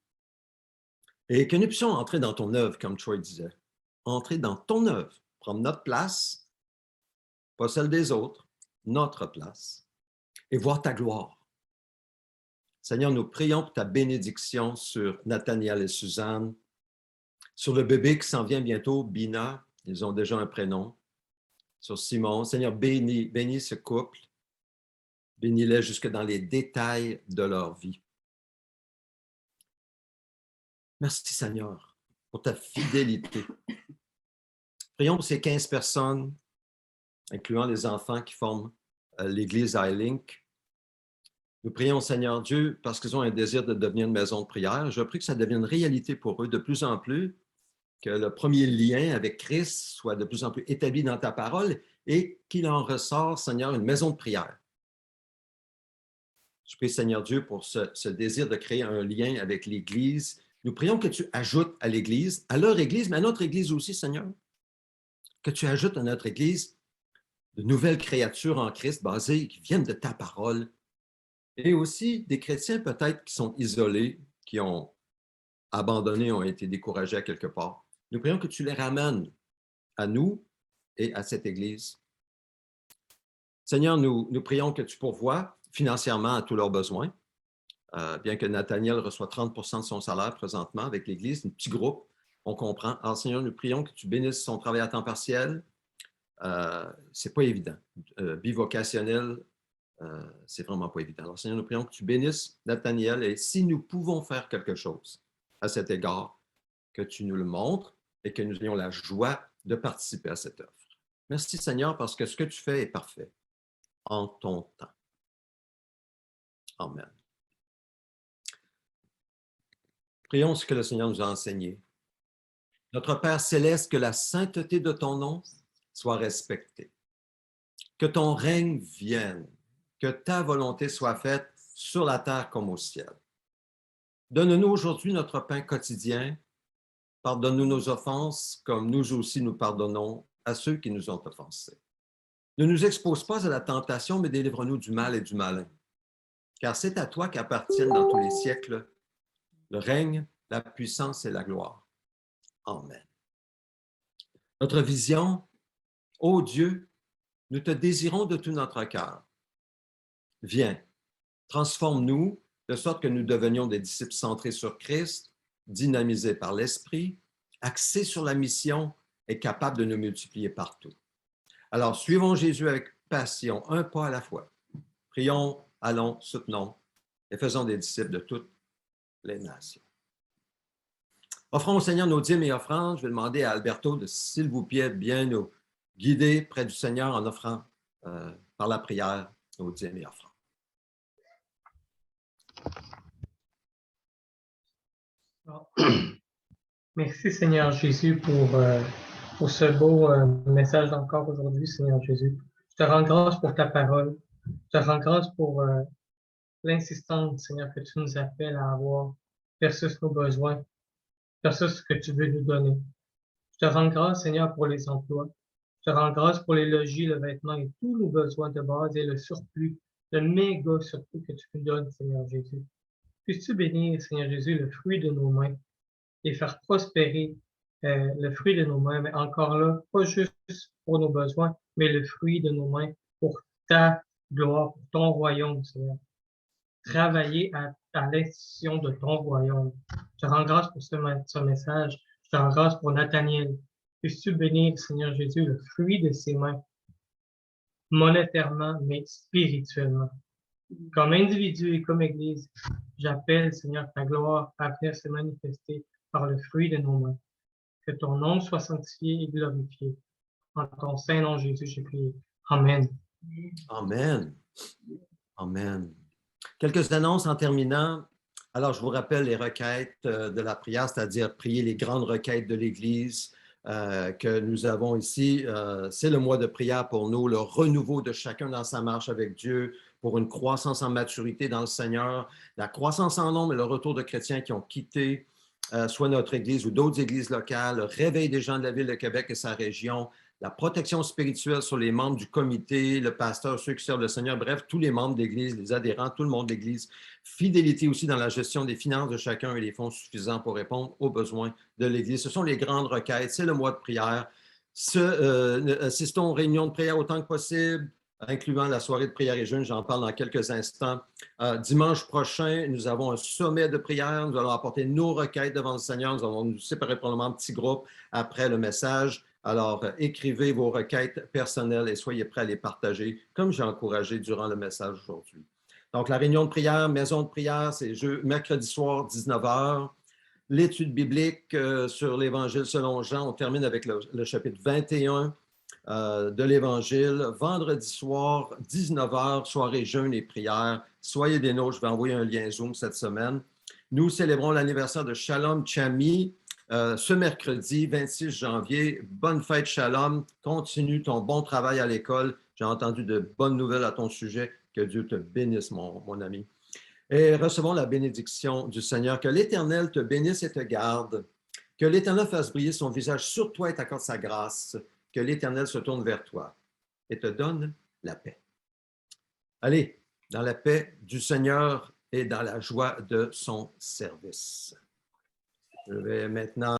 Et que nous puissions entrer dans ton œuvre, comme Troy disait. Entrer dans ton œuvre, prendre notre place, pas celle des autres, notre place, et voir ta gloire. Seigneur, nous prions pour ta bénédiction sur Nathaniel et Suzanne, sur le bébé qui s'en vient bientôt, Bina, ils ont déjà un prénom, sur Simon. Seigneur, bénis ce couple, bénis-les jusque dans les détails de leur vie. Merci Seigneur pour ta fidélité. Prions pour ces 15 personnes, incluant les enfants qui forment l'Église iLink. Nous prions Seigneur Dieu parce qu'ils ont un désir de devenir une maison de prière. Je prie que ça devienne réalité pour eux de plus en plus, que le premier lien avec Christ soit de plus en plus établi dans ta parole et qu'il en ressort, Seigneur, une maison de prière. Je prie, Seigneur Dieu, pour ce désir de créer un lien avec l'Église. Nous prions que tu ajoutes à l'Église, à leur Église, mais à notre Église aussi, Seigneur, que tu ajoutes à notre Église de nouvelles créatures en Christ basées, qui viennent de ta parole, et aussi des chrétiens peut-être qui sont isolés, qui ont abandonné, ont été découragés à quelque part. Nous prions que tu les ramènes à nous et à cette Église. Seigneur, nous prions que tu pourvoies financièrement à tous leurs besoins, bien que Nathaniel reçoit 30% de son salaire présentement avec l'Église, un petit groupe, on comprend. Alors Seigneur, nous prions que tu bénisses son travail à temps partiel. C'est pas évident. Bivocationnel, c'est vraiment pas évident. Alors Seigneur, nous prions que tu bénisses Nathaniel et si nous pouvons faire quelque chose à cet égard, que tu nous le montres et que nous ayons la joie de participer à cette œuvre. Merci Seigneur parce que ce que tu fais est parfait en ton temps. Amen. Prions ce que le Seigneur nous a enseigné. Notre Père céleste, que la sainteté de ton nom soit respectée. Que ton règne vienne. Que ta volonté soit faite sur la terre comme au ciel. Donne-nous aujourd'hui notre pain quotidien. Pardonne-nous nos offenses, comme nous aussi nous pardonnons à ceux qui nous ont offensés. Ne nous expose pas à la tentation, mais délivre-nous du mal et du malin. Car c'est à toi qu'appartiennent dans tous les siècles le règne, la puissance et la gloire. Amen. Notre vision, ô Dieu, nous te désirons de tout notre cœur. Viens, transforme-nous de sorte que nous devenions des disciples centrés sur Christ, dynamisés par l'Esprit, axés sur la mission et capables de nous multiplier partout. Alors, suivons Jésus avec passion, un pas à la fois. Prions, allons, soutenons et faisons des disciples de toutes les nations. Offrons au Seigneur nos dîmes et offrandes. Je vais demander à Alberto de, s'il vous plaît, bien nous guider près du Seigneur en offrant par la prière nos dîmes et offrandes. Merci Seigneur Jésus pour ce beau message encore aujourd'hui, Seigneur Jésus. Je te rends grâce pour ta parole. Je te rends grâce pour l'insistance, Seigneur, que tu nous appelles à avoir versus nos besoins, versus ce que tu veux nous donner. Je te rends grâce, Seigneur, pour les emplois. Je te rends grâce pour les logis, le vêtement et tous nos besoins de base et le surplus, le méga surplus que tu nous donnes, Seigneur Jésus. Puisses-tu bénir, Seigneur Jésus, le fruit de nos mains et faire prospérer le fruit de nos mains, mais encore là, pas juste pour nos besoins, mais le fruit de nos mains pour ta gloire, pour ton royaume, Seigneur. travailler à l'institution de ton royaume. Je te rends grâce pour ce message. Je te rends grâce pour Nathaniel. Puisses-tu bénir, Seigneur Jésus, le fruit de ses mains, monétairement, mais spirituellement. Comme individu et comme Église, j'appelle, Seigneur, ta gloire à venir se manifester par le fruit de nos mains. Que ton nom soit sanctifié et glorifié. En ton saint nom, Jésus, j'ai prié. Amen. Amen. Amen. Quelques annonces en terminant. Alors, je vous rappelle les requêtes de la prière, c'est-à-dire prier les grandes requêtes de l'Église que nous avons ici. C'est le mois de prière pour nous, le renouveau de chacun dans sa marche avec Dieu, pour une croissance en maturité dans le Seigneur, la croissance en nombre et le retour de chrétiens qui ont quitté soit notre Église ou d'autres églises locales, le réveil des gens de la ville de Québec et sa région, la protection spirituelle sur les membres du comité, le pasteur, ceux qui servent le Seigneur, bref, tous les membres de l'Église, les adhérents, tout le monde de l'Église. Fidélité aussi dans la gestion des finances de chacun et les fonds suffisants pour répondre aux besoins de l'Église. Ce sont les grandes requêtes, c'est le mois de prière. Assistons aux réunions de prière autant que possible, incluant la soirée de prière et jeûne, j'en parle dans quelques instants. Dimanche prochain, nous avons un sommet de prière, nous allons apporter nos requêtes devant le Seigneur, nous allons nous séparer probablement en petits groupes après le message. Alors, écrivez vos requêtes personnelles et soyez prêts à les partager, comme j'ai encouragé durant le message aujourd'hui. Donc, la réunion de prière, maison de prière, c'est mercredi soir, 19h. L'étude biblique sur l'Évangile selon Jean, on termine avec le chapitre 21 de l'Évangile. Vendredi soir, 19h, soirée jeûne et prière. Soyez des nôtres, je vais envoyer un lien Zoom cette semaine. Nous célébrons l'anniversaire de Shalom Chami. Ce mercredi 26 janvier, bonne fête Shalom, continue ton bon travail à l'école. J'ai entendu de bonnes nouvelles à ton sujet. Que Dieu te bénisse, mon ami. Et recevons la bénédiction du Seigneur. Que l'Éternel te bénisse et te garde. Que l'Éternel fasse briller son visage sur toi et t'accorde sa grâce. Que l'Éternel se tourne vers toi et te donne la paix. Allez, dans la paix du Seigneur et dans la joie de son service. Je vais maintenant